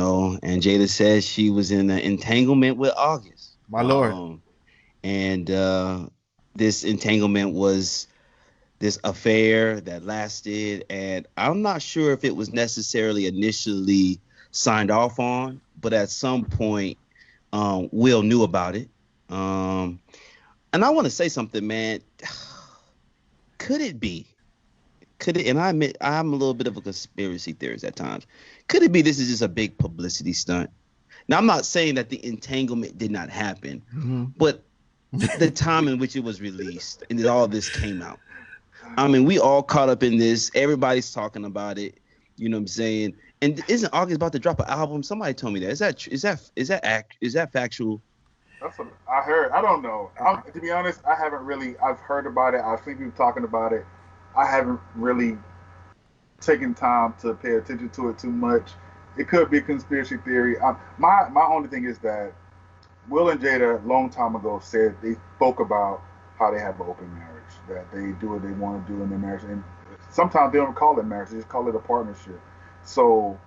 Jada says she was in an entanglement with August. My lord. And this entanglement was this affair that lasted, and I'm not sure if it was necessarily initially signed off on, but at some point, Will knew about it. And I want to say something, man. Could it be? Could it? And I admit I'm a little bit of a conspiracy theorist at times. Could it be this is just a big publicity stunt? Now, I'm not saying that the entanglement did not happen, but the time in which it was released and all this came out. I mean, we all caught up in this. Everybody's talking about it. You know what I'm saying? And isn't August about to drop an album? Somebody told me that. Is that factual? That's what I heard. I don't know. To be honest, I haven't really. I've heard about it. I've seen people talking about it. I haven't really taken time to pay attention to it too much. It could be a conspiracy theory. My only thing is that Will and Jada, a long time ago, said they spoke about how they have an open marriage, that they do what they want to do in their marriage, and sometimes they don't call it marriage; they just call it a partnership. So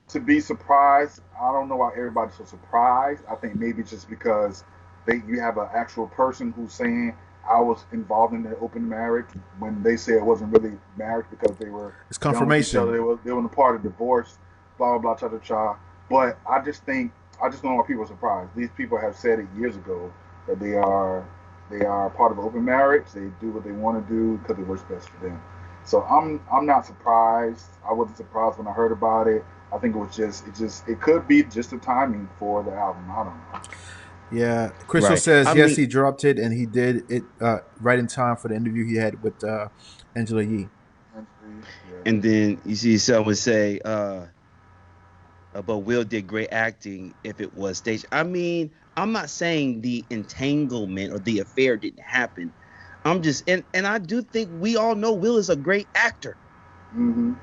to be surprised, I don't know why everybody's so surprised. I think maybe just because you have an actual person who's saying I was involved in an open marriage when they say it wasn't really marriage because they were It's confirmation. They were in a part of divorce, blah blah blah, cha cha cha. But I just don't know why people are surprised. These people have said it years ago that they are part of an open marriage. They do what they want to do because it works best for them. So I'm not surprised. I wasn't surprised when I heard about it. I think it could be just the timing for the album. I don't know. Yeah, Crystal Right. says I yes, mean, he dropped it and he did it right in time for the interview he had with Angela Yee. and then you see someone say, but Will did great acting if it was staged. I mean, I'm not saying the entanglement or the affair didn't happen. I'm just, and I do think we all know Will is a great actor. Mm-hmm.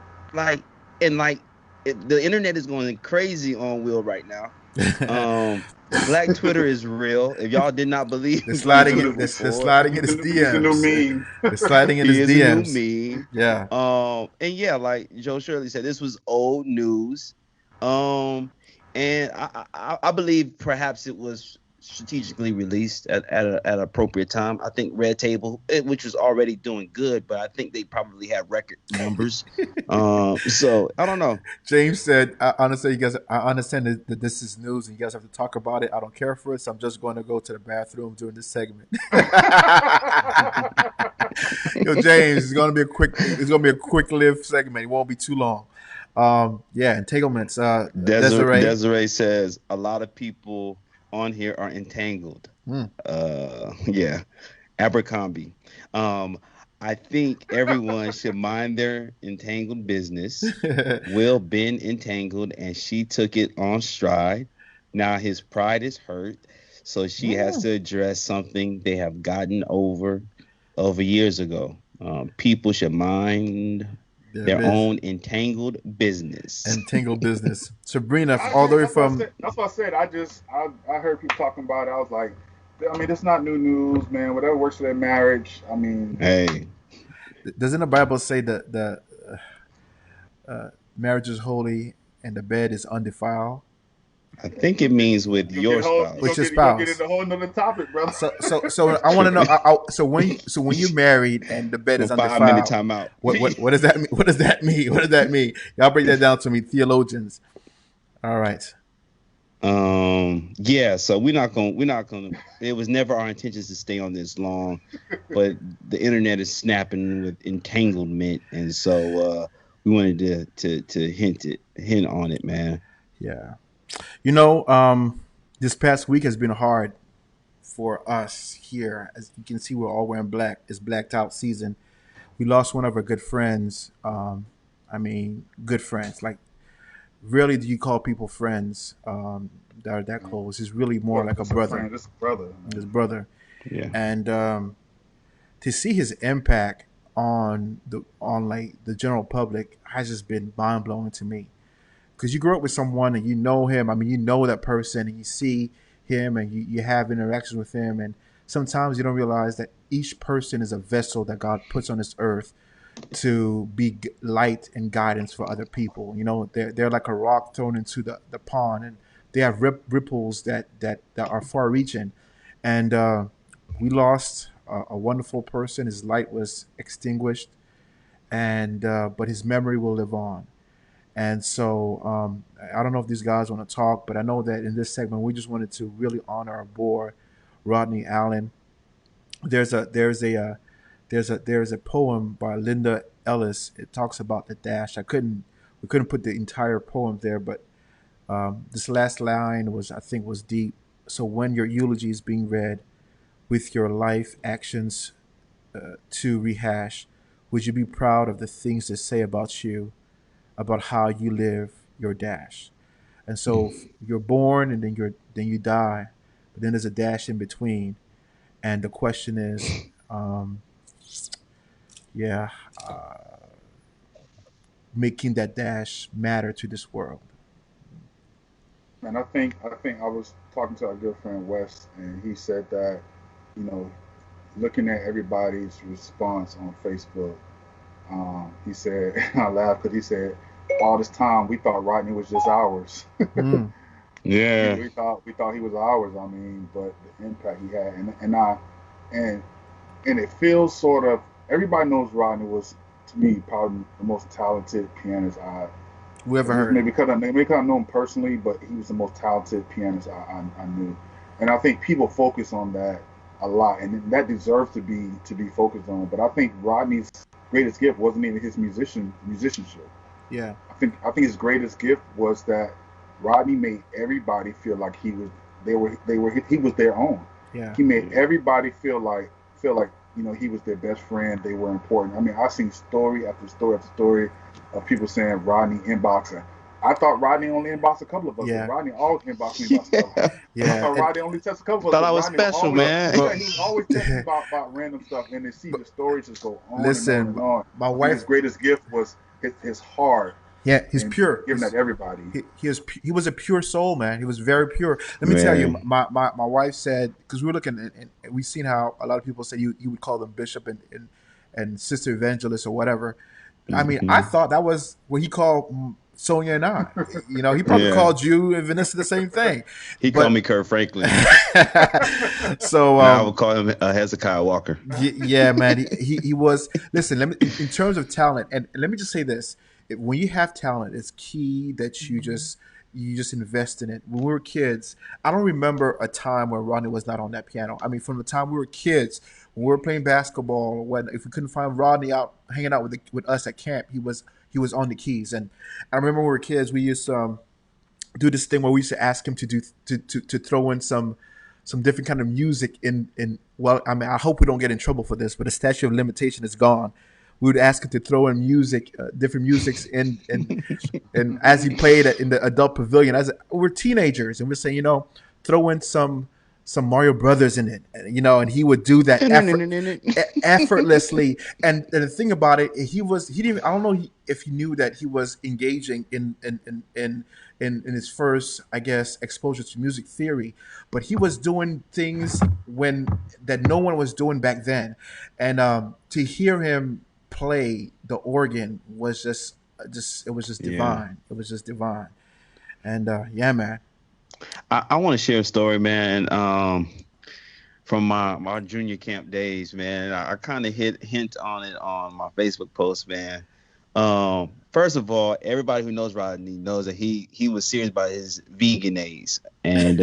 The internet is going crazy on Will right now. Black Twitter is real. If y'all did not believe, They're sliding in his DMs. He's a new meme. They're sliding in he his is DMs. a new meme. Yeah. And yeah, like Joe Shirley said, this was old news. And I believe perhaps it was strategically released at an appropriate time. I think Red Table, which was already doing good, but I think they probably had record numbers. So I don't know. James said, I understand that this is news and you guys have to talk about it. I don't care for it, so I'm just going to go to the bathroom during this segment. Yo, James, it's gonna be a quick lived segment. It won't be too long. Yeah, entanglements. Desiree, Desiree. Desiree says a lot of people on here are entangled. Mm. Yeah, Abercrombie. Um, I think everyone should mind their entangled business. Will been entangled, and she took it on stride. Now his pride is hurt, so she has Mm. to address something they have gotten over years ago. People should mind Their their biz. own entangled business. Entangled business. Sabrina, I all the just way from. that's what I said. I heard people talking about it. I was like, I mean, it's not new news, man. Whatever works for their marriage. I mean, Hey, Doesn't the Bible say that marriage is holy and the bed is undefiled I think it means with your with your spouse. you gonna get spouse? into a whole nother topic, brother. So I want to know. So when you're married and the bed is 5 minute undefiled, timeout. what does that mean? What does that mean? What does that mean? Y'all break that down to me, theologians. All right. Yeah, so we're not gonna it was never our intentions to stay on this long, but the internet is snapping with entanglement, and so we wanted to hint on it, man. Yeah. This past week has been hard for us here. As you can see, we're all wearing black. It's blacked out season. We lost one of our good friends. I mean, good friends. Like, rarely do you call people friends that are that close. He's really more like a It's a brother, friend, it's a brother. his Man. brother. Yeah. And to see his impact on like the general public has just been mind blowing to me. Because you grow up with someone and you know him. I mean, you know that person, and you see him, and you have interactions with him, and sometimes you don't realize that each person is a vessel that God puts on this earth to be light and guidance for other people. They're like a rock thrown into the pond, and they have ripples that are far reaching. And we lost a wonderful person. His light was extinguished, and but his memory will live on. And so I don't know if these guys want to talk, but I know that in this segment we just wanted to really honor our boy, Rodney Allen. There's a poem by Linda Ellis. It talks about the dash. We couldn't put the entire poem there, but this last line was deep. So when your eulogy is being read with your life actions to rehash, would you be proud of the things they say about you, about how you live your dash? And so you're born and then you die, but then there's a dash in between. And the question is, um, yeah, making that dash matter to this world. And I think I was talking to our good friend Wes, and he said that, you know, looking at everybody's response on Facebook, he said, I laughed because he said, all this time we thought Rodney was just ours. Mm, Yeah. we thought he was ours. I mean, but the impact he had, and and it feels sort of everybody knows Rodney was, to me, probably the most talented pianist we ever just heard. maybe because I know him personally, but he was the most talented pianist I knew, and I think people focus on that a lot, and that deserves to be focused on. But I think Rodney's greatest gift wasn't even his musicianship. Yeah, I think his greatest gift was that Rodney made everybody feel like he was their own. yeah, He made everybody feel like he was their best friend. They were important. I mean, I've seen story after story after story of people saying Rodney inboxing. I thought Rodney only inboxed a couple of us, but yeah, Rodney always inboxed me about stuff. Yeah. I yeah. thought And Rodney only texted a couple of us, Thought I but was Rodney will special, always, man. but he was always texting about random stuff, and then see the stories just go on and on listen, and on. my I think his wife. greatest gift was his heart Yeah, he's and pure. giving that to everybody. He was a pure soul, man. He was very pure. Let me tell you, Man. my wife said, because we were looking and we've seen how a lot of people say you would call them bishop and sister evangelist or whatever. I mean, I Hmm. thought that was what he called Sonia and I. He probably Yeah. called you and Vanessa the same thing. He called But me Kurt Franklin. so Now I would call him Hezekiah Walker. yeah, man, he was. Listen, let me in terms of talent, and let me just say this: when you have talent, it's key that you just invest in it. When we were kids, I don't remember a time where Ronnie was not on that piano. I mean, from the time we were kids, when we were playing basketball, when if we couldn't find Rodney out hanging out with us at camp, he was on the keys. And I remember when we were kids, we used to do this thing where we used to ask him to do to throw in some different kind of music in. Well, I mean, I hope we don't get in trouble for this, but the statute of limitation is gone. We would ask him to throw in music, different musics and as he played in the adult pavilion, we're teenagers, and we're saying, throw in some Mario Brothers in it, and he would do that effortlessly. And the thing about it, he didn't. I don't know if he knew that he was engaging in his first, I guess, exposure to music theory, but he was doing things that no one was doing back then, and to hear him play the organ was just it was just divine. It was just divine. And yeah, man. I want to share a story, man. From my junior camp days, man. I kind of hint on it on my Facebook post, man. First of all, everybody who knows Rodney knows that he was serious about his vegan days, and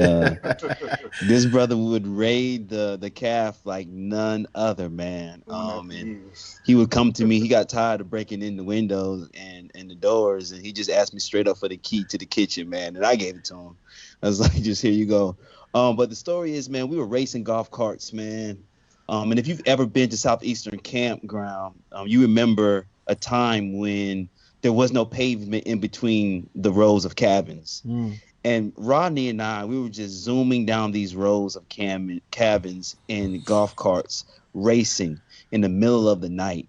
this brother would raid the calf like none other, man. And he would come to me. He got tired of breaking in the windows and the doors, and he just asked me straight up for the key to the kitchen, man, and I gave it to him. I was like, just here you go. But the story is, man, we were racing golf carts, man. And if you've ever been to Southeastern Campground, you remember a time when there was no pavement in between the rows of cabins. And Rodney and I, we were just zooming down these rows of cabins in golf carts, racing in the middle of the night.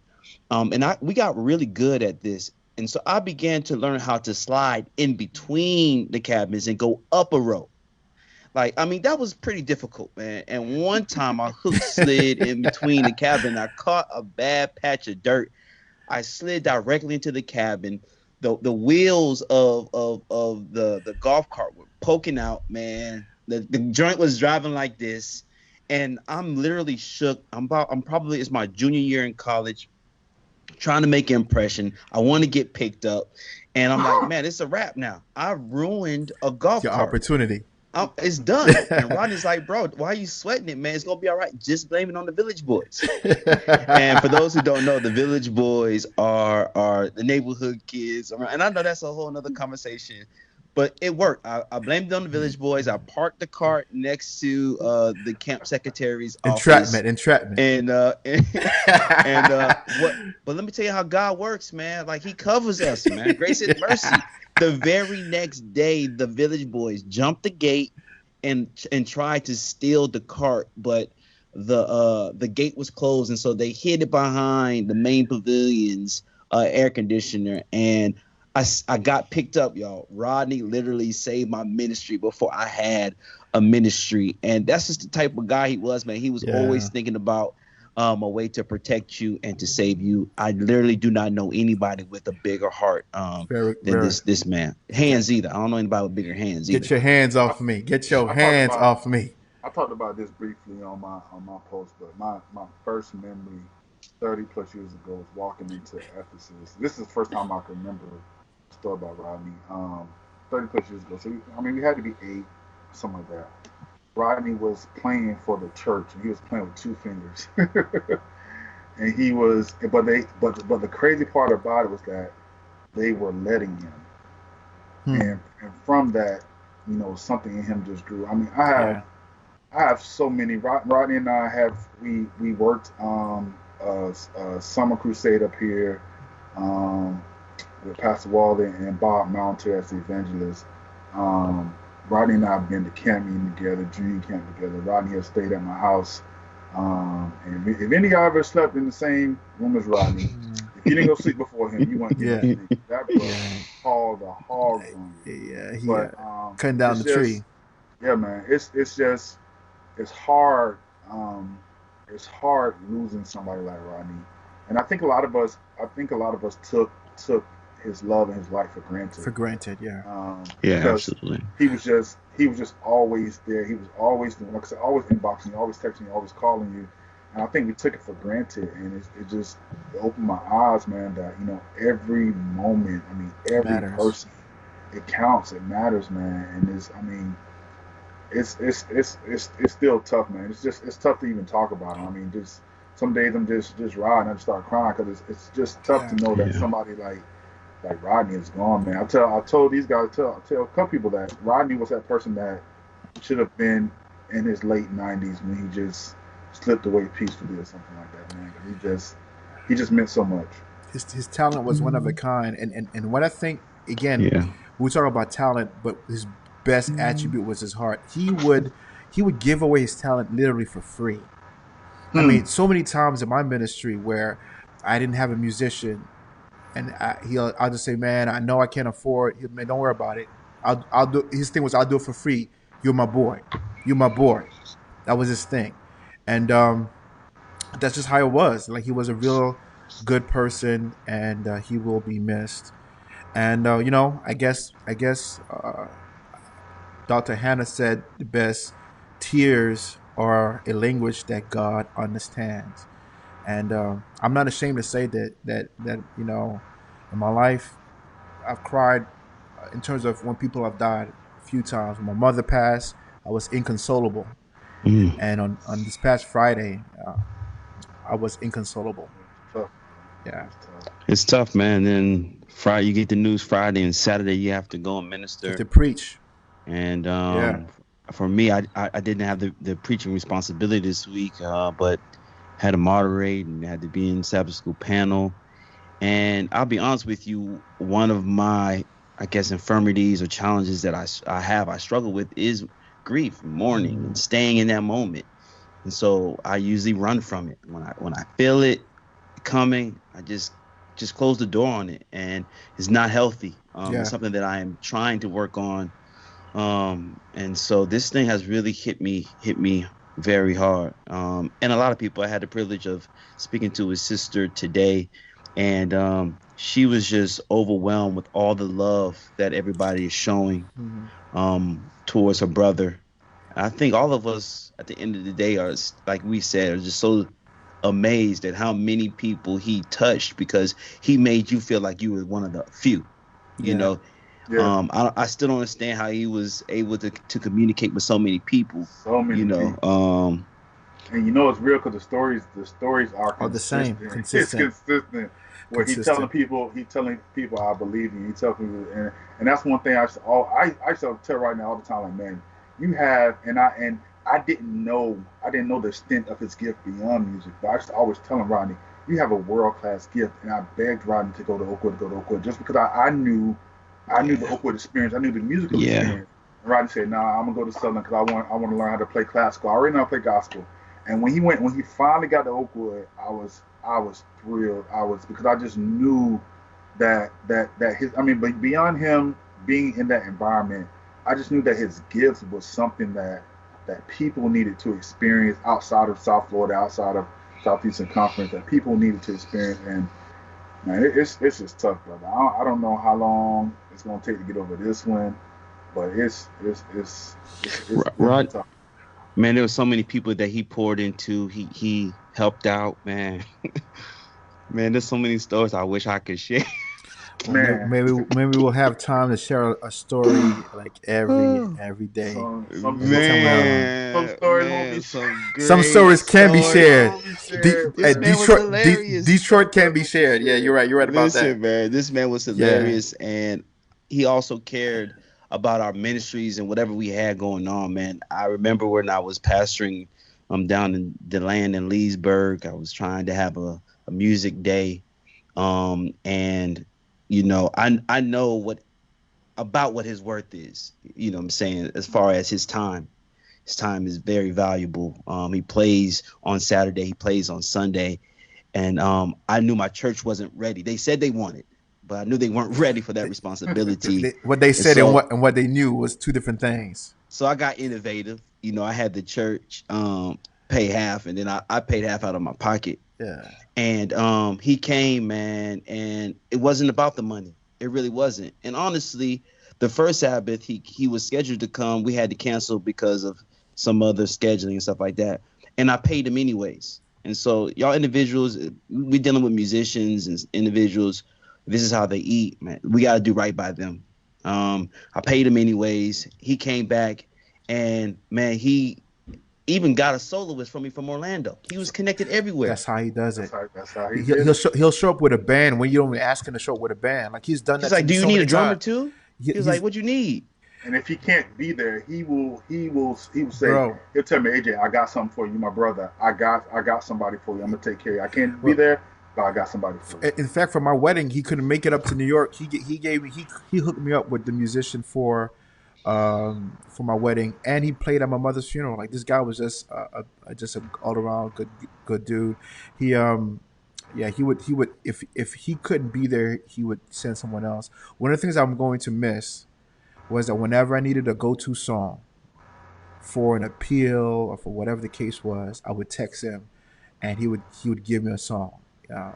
And we got really good at this. And so I began to learn how to slide in between the cabins and go up a row. Like, I mean, that was pretty difficult, man. And one time I hook slid in between the cabin. I caught a bad patch of dirt. I slid directly into the cabin. The wheels of the golf cart were poking out, man. The joint was driving like this. And I'm literally shook. It's my junior year in college, trying to make an impression. I want to get picked up. And I'm like, man, it's a wrap now. I ruined a golf Your cart. Opportunity. It's done. And Rodney's like, bro, why are you sweating it, man? It's going to be all right. Just blame it on the Village Boys. And for those who don't know, the Village Boys are the neighborhood kids. And I know that's a whole nother conversation, but it worked. I blamed it on the Village Boys. I parked the cart next to the camp secretary's office. Entrapment. And but let me tell you how God works, man. Like, he covers us, man. Grace and mercy. The very next day, the Village Boys jumped the gate and tried to steal the cart, but the gate was closed, and so they hid it behind the main pavilion's air conditioner. And I got picked up, y'all. Rodney literally saved my ministry before I had a ministry, and that's just the type of guy he was, man. He was always thinking about a way to protect you and to save you. I literally do not know anybody with a bigger heart than this man. Hands either. I don't know anybody with bigger hands either. Get your hands off me. Get your hands off me. I talked about this briefly on my post, but my first memory 30 plus years ago was walking into Ephesus. This is the first time I can remember a story about Rodney. 30 plus years ago. So we had to be 8, something like that. Rodney was playing for the church, and he was playing with 2 fingers. And he was, but the crazy part about it was that they were letting him, and from that, something in him just grew. I mean, I have so many. Rodney and I we worked a summer crusade up here with Pastor Walden and Bob Mounter as the evangelist. Rodney and I have been to camp meeting together, junior camp together. Rodney has stayed at my house. And if any of y'all ever slept in the same room as Rodney, if you didn't go sleep before him, you want to get that. That was hauled a hog on you. Cutting down the tree. Yeah, man. It's hard. It's hard losing somebody like Rodney. And I think a lot of us took his love and his life for granted. Absolutely. He was just always there. He was always doing, like I said, always inboxing you, always texting you, always calling you. And I think we took it for granted, and it opened my eyes, man, that every moment, every person, it counts, it matters, man. And it's still tough, man. It's tough to even talk about it. some days I'm just riding. I just start crying because it's just tough to know that somebody like Rodney is gone, man. I told these guys, I tell a couple people that Rodney was that person that should have been in his late 90s when he just slipped away peacefully or something like that, man. He just meant so much. His talent was one of a kind, and what I think again, we talk about talent, but his best attribute was his heart. He would give away his talent literally for free. I mean, so many times in my ministry where I didn't have a musician, and I'll just say, man, I know I can't afford. Man, don't worry about it. I'll do. His thing was, I'll do it for free. You're my boy. You're my boy. That was his thing, and that's just how it was. Like, he was a real good person, and he will be missed. And I guess Dr. Hannah said the best: tears are a language that God understands. And I'm not ashamed to say that in my life, I've cried in terms of when people have died a few times. When my mother passed, I was inconsolable. And on this past Friday, I was inconsolable. Yeah. It's tough, man. Then Friday, you get the news Friday, and Saturday you have to go and minister. To preach. And for me, I didn't have the preaching responsibility this week, but had to moderate and had to be in Sabbath school panel. And I'll be honest with you, one of my, I guess, infirmities or challenges that I struggle with is grief, mourning, and staying in that moment. And so I usually run from it. When I feel it coming, I just close the door on it, and it's not healthy. It's something that I am trying to work on. And so this thing has really hit me very hard. And a lot of people, I had the privilege of speaking to his sister today, and she was just overwhelmed with all the love that everybody is showing towards her brother. I think all of us at the end of the day are, like we said, are just so amazed at how many people he touched, because he made you feel like you were one of the few, you know. I still don't understand how he was able to communicate with so many people. People. And it's real because the stories are the same, consistent. It's consistent. Where he's telling people, I believe you. He tells people, and that's one thing I tell right now all the time, like, man, you have, and I didn't know the extent of his gift beyond music, but I just always tell him, Rodney, you have a world-class gift, and I begged Rodney to go to Oakwood, just because I knew the Oakwood experience, I knew the musical experience. And Rodney said, "Nah, I'm gonna go to Southern because I want to learn how to play classical. I already know how to play gospel." And when he finally got to Oakwood, I was thrilled. Because I just knew that his, but beyond him being in that environment, I just knew that his gifts was something that people needed to experience outside of South Florida, outside of Southeastern Conference, that people needed to experience. And man, it's just tough, brother. I don't know how long it's gonna take to get over this one, but it's right. Tough. Man, there were so many people that he poured into. He helped out, man. Man, there's so many stories I wish I could share. Man. Maybe we'll have time to share a story like every day. Some stories can be shared. Hilarious. Detroit can be shared. Yeah, you're right about that. Man, this man was hilarious, and he also cared about our ministries and whatever we had going on, man. I remember when I was pastoring down in the land in Leesburg, I was trying to have a music day, and I know what his worth is. You know what I'm saying? As far as his time is very valuable. He plays on Saturday, he plays on Sunday, and I knew my church wasn't ready. They said they wanted, but I knew they weren't ready for that responsibility. What they said and what they knew was two different things. So I got innovative. I had the church pay half, and then I paid half out of my pocket. Yeah. And he came, man, and it wasn't about the money. It really wasn't. And honestly, the first Sabbath he was scheduled to come. We had to cancel because of some other scheduling and stuff like that. And I paid him anyways. And so y'all individuals, we dealing with musicians and individuals. This is how they eat, man. We got to do right by them. I paid him anyways. He came back, and man, he even got a soloist from me from Orlando. He was connected everywhere. That's how he does it. That's how he He, did he'll it. show, he'll show up with a band when you don't even ask him to show up with a band. Like he's done He's that to like, me "Do you so need a many drummer times. too?" He was He's like, "What you need?" And if he can't be there, he will say, bro. he'll tell me, AJ, I got something for you, my brother. I got somebody for you. I'm gonna take care of you. I can't be Well, there, but I got somebody for you. in fact, for my wedding, he couldn't make it up to New York. He gave me he hooked me up with the musician for my wedding, and he played at my mother's funeral. Like this guy was just a all around good dude. He yeah, he would if he couldn't be there, he would send someone else. One of the things I'm going to miss was that whenever I needed a go to song for an appeal or for whatever the case was, I would text him, and he would give me a song, um,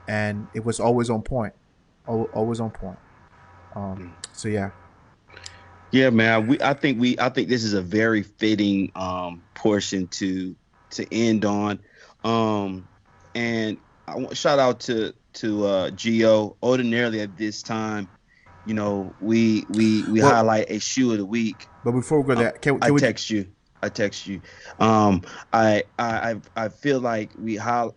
and it was always on point, always on point. So yeah, Yeah, man. I think this is a very fitting portion to end on. Um and I want shout out to Geo. Ordinarily at this time, we well, highlight a shoe of the week. but before we go Uh, there, can I can we? text you. I text you. Um I feel like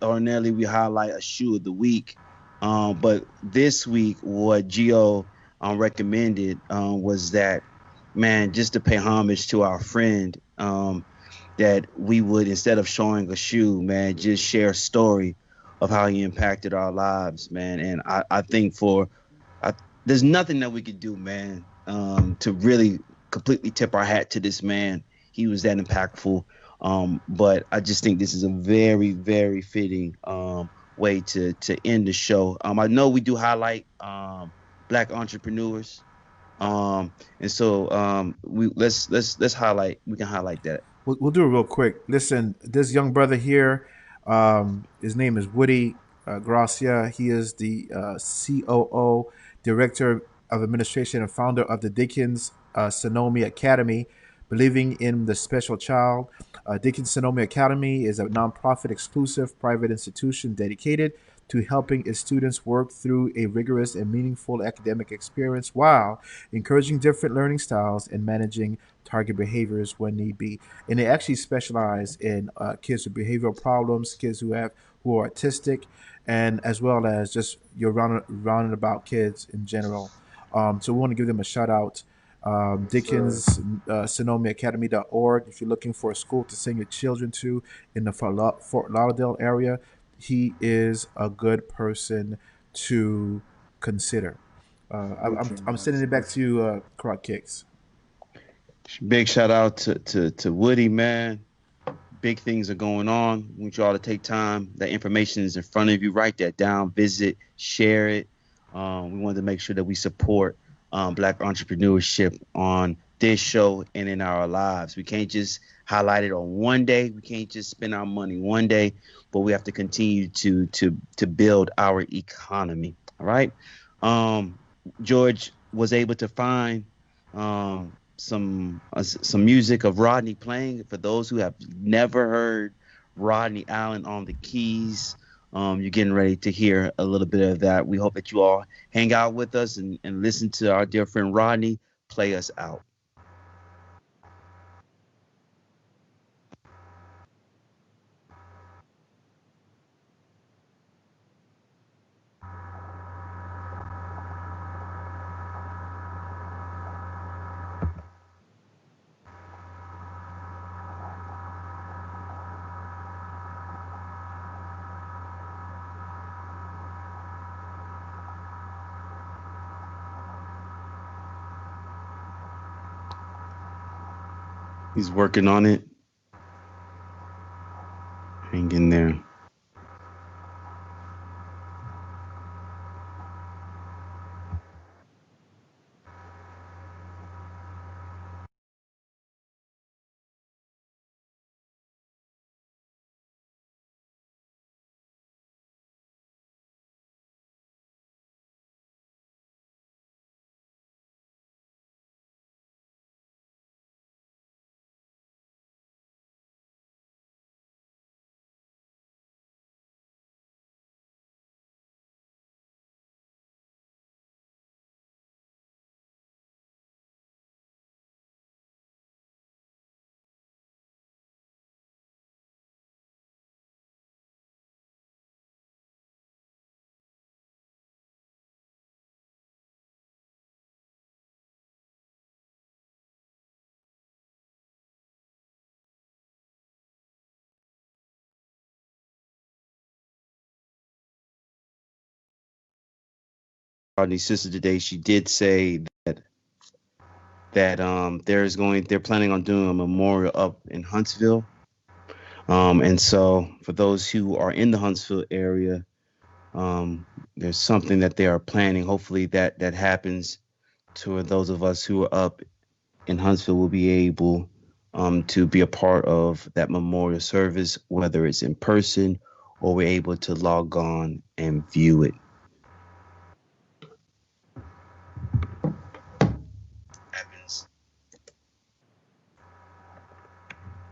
ordinarily we highlight a shoe of the week. But this week what Geo recommended was that, man, just to pay homage to our friend, that we would, instead of showing a shoe, man, just share a story of how he impacted our lives, man. And I think I, there's nothing that we could do, man, to really completely tip our hat to this man. He was that impactful. But I just think this is a very, very fitting way to end the show. I know we do highlight black entrepreneurs, and so we let's highlight. We can highlight that. We'll do it real quick. Listen, this young brother here, his name is Woody Gracia. He is the COO, Director of Administration, and founder of the Dickens Sonomi Academy, believing in the special child. Dickens Sonomi Academy is a nonprofit exclusive private institution dedicated to helping its students work through a rigorous and meaningful academic experience while encouraging different learning styles and managing target behaviors when need be. And they actually specialize in kids with behavioral problems, kids who are autistic, and as well as just your round and about kids in general. So we want to give them a shout out. Yes, sir. Dickens, SonomiAcademy.org. If you're looking for a school to send your children to in the Fort Lauderdale area, he is a good person to consider. I'm Patron, sending it back to you, Croc Kicks. Big shout out to Woody, man. Big things are going on. We want you all to take time. That information is in front of you. Write that down. Visit. Share it. We wanted to make sure that we support Black entrepreneurship on this show and in our lives. We can't just highlight it on one day. We can't just spend our money one day, but we have to continue to build our economy. All right. Um, George was able to find some music of Rodney playing. For those who have never heard Rodney Allen on the keys, you're getting ready to hear a little bit of that. We hope that you all hang out with us and listen to our dear friend Rodney play us out. He's working on it. Hang in there. Rodney's sister today, she did say that they're planning on doing a memorial up in Huntsville. And so for those who are in the Huntsville area, there's something that they are planning. Hopefully that happens to those of us who are up in Huntsville will be able to be a part of that memorial service, whether it's in person or we're able to log on and view it.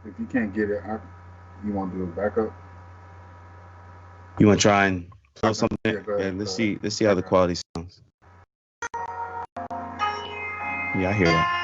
If you can't get it, you want to do a backup? You want to try and play something? Yeah, go ahead, Let's see how the quality sounds. Yeah, I hear that.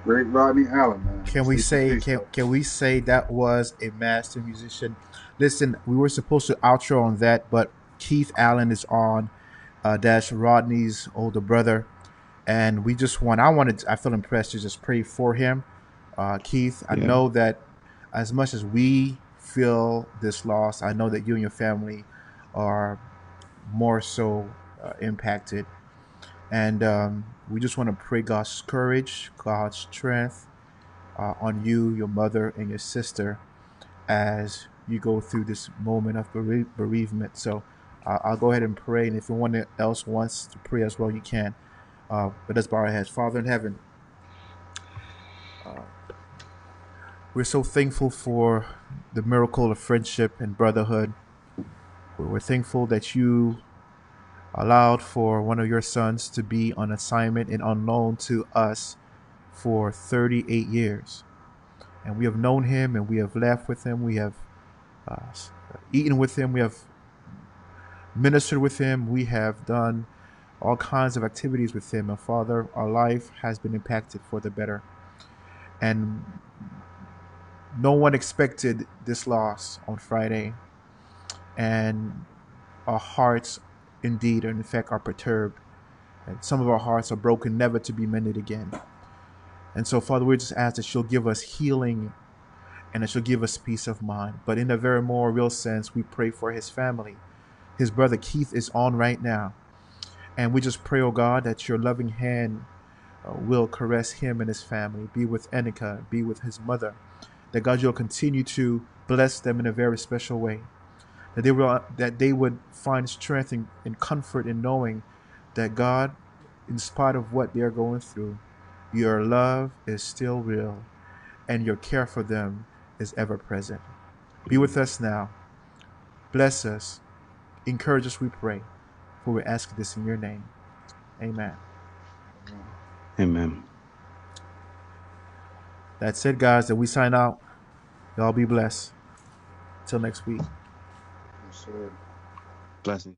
Great Rodney Allen, man. Can we say that was a master musician? Listen, we were supposed to outro on that, but Keith Allen is on. That's Rodney's older brother, and I feel impressed to just pray for him. Keith, I know that as much as we feel this loss, I know that you and your family are more so impacted, and we just want to pray God's courage, God's strength on you, your mother, and your sister as you go through this moment of bereavement. So I'll go ahead and pray, and if anyone else wants to pray as well, you can. But let's bow our heads. Father in heaven, we're so thankful for the miracle of friendship and brotherhood. We're thankful that you allowed for one of your sons to be on assignment and unknown to us for 38 years. And we have known him, and we have laughed with him. We have eaten with him. We have ministered with him. We have done all kinds of activities with him. And Father, our life has been impacted for the better. And no one expected this loss on Friday. And our hearts indeed, in fact, are perturbed. And some of our hearts are broken, never to be mended again. And so, Father, we just ask that you'll give us healing and it shall give us peace of mind. But in a very more real sense, we pray for his family. His brother Keith is on right now. And we just pray, oh God, that your loving hand will caress him and his family. Be with Enika, be with his mother. That God, you'll continue to bless them in a very special way. That they would find strength and comfort in knowing that God, in spite of what they're going through, your love is still real and your care for them is ever present. Be with us now. Bless us. Encourage us, we pray. For we ask this in your name. Amen. Amen. That's it, guys. That we sign out. Y'all be blessed. Till next week. Yes, sir. Blessing.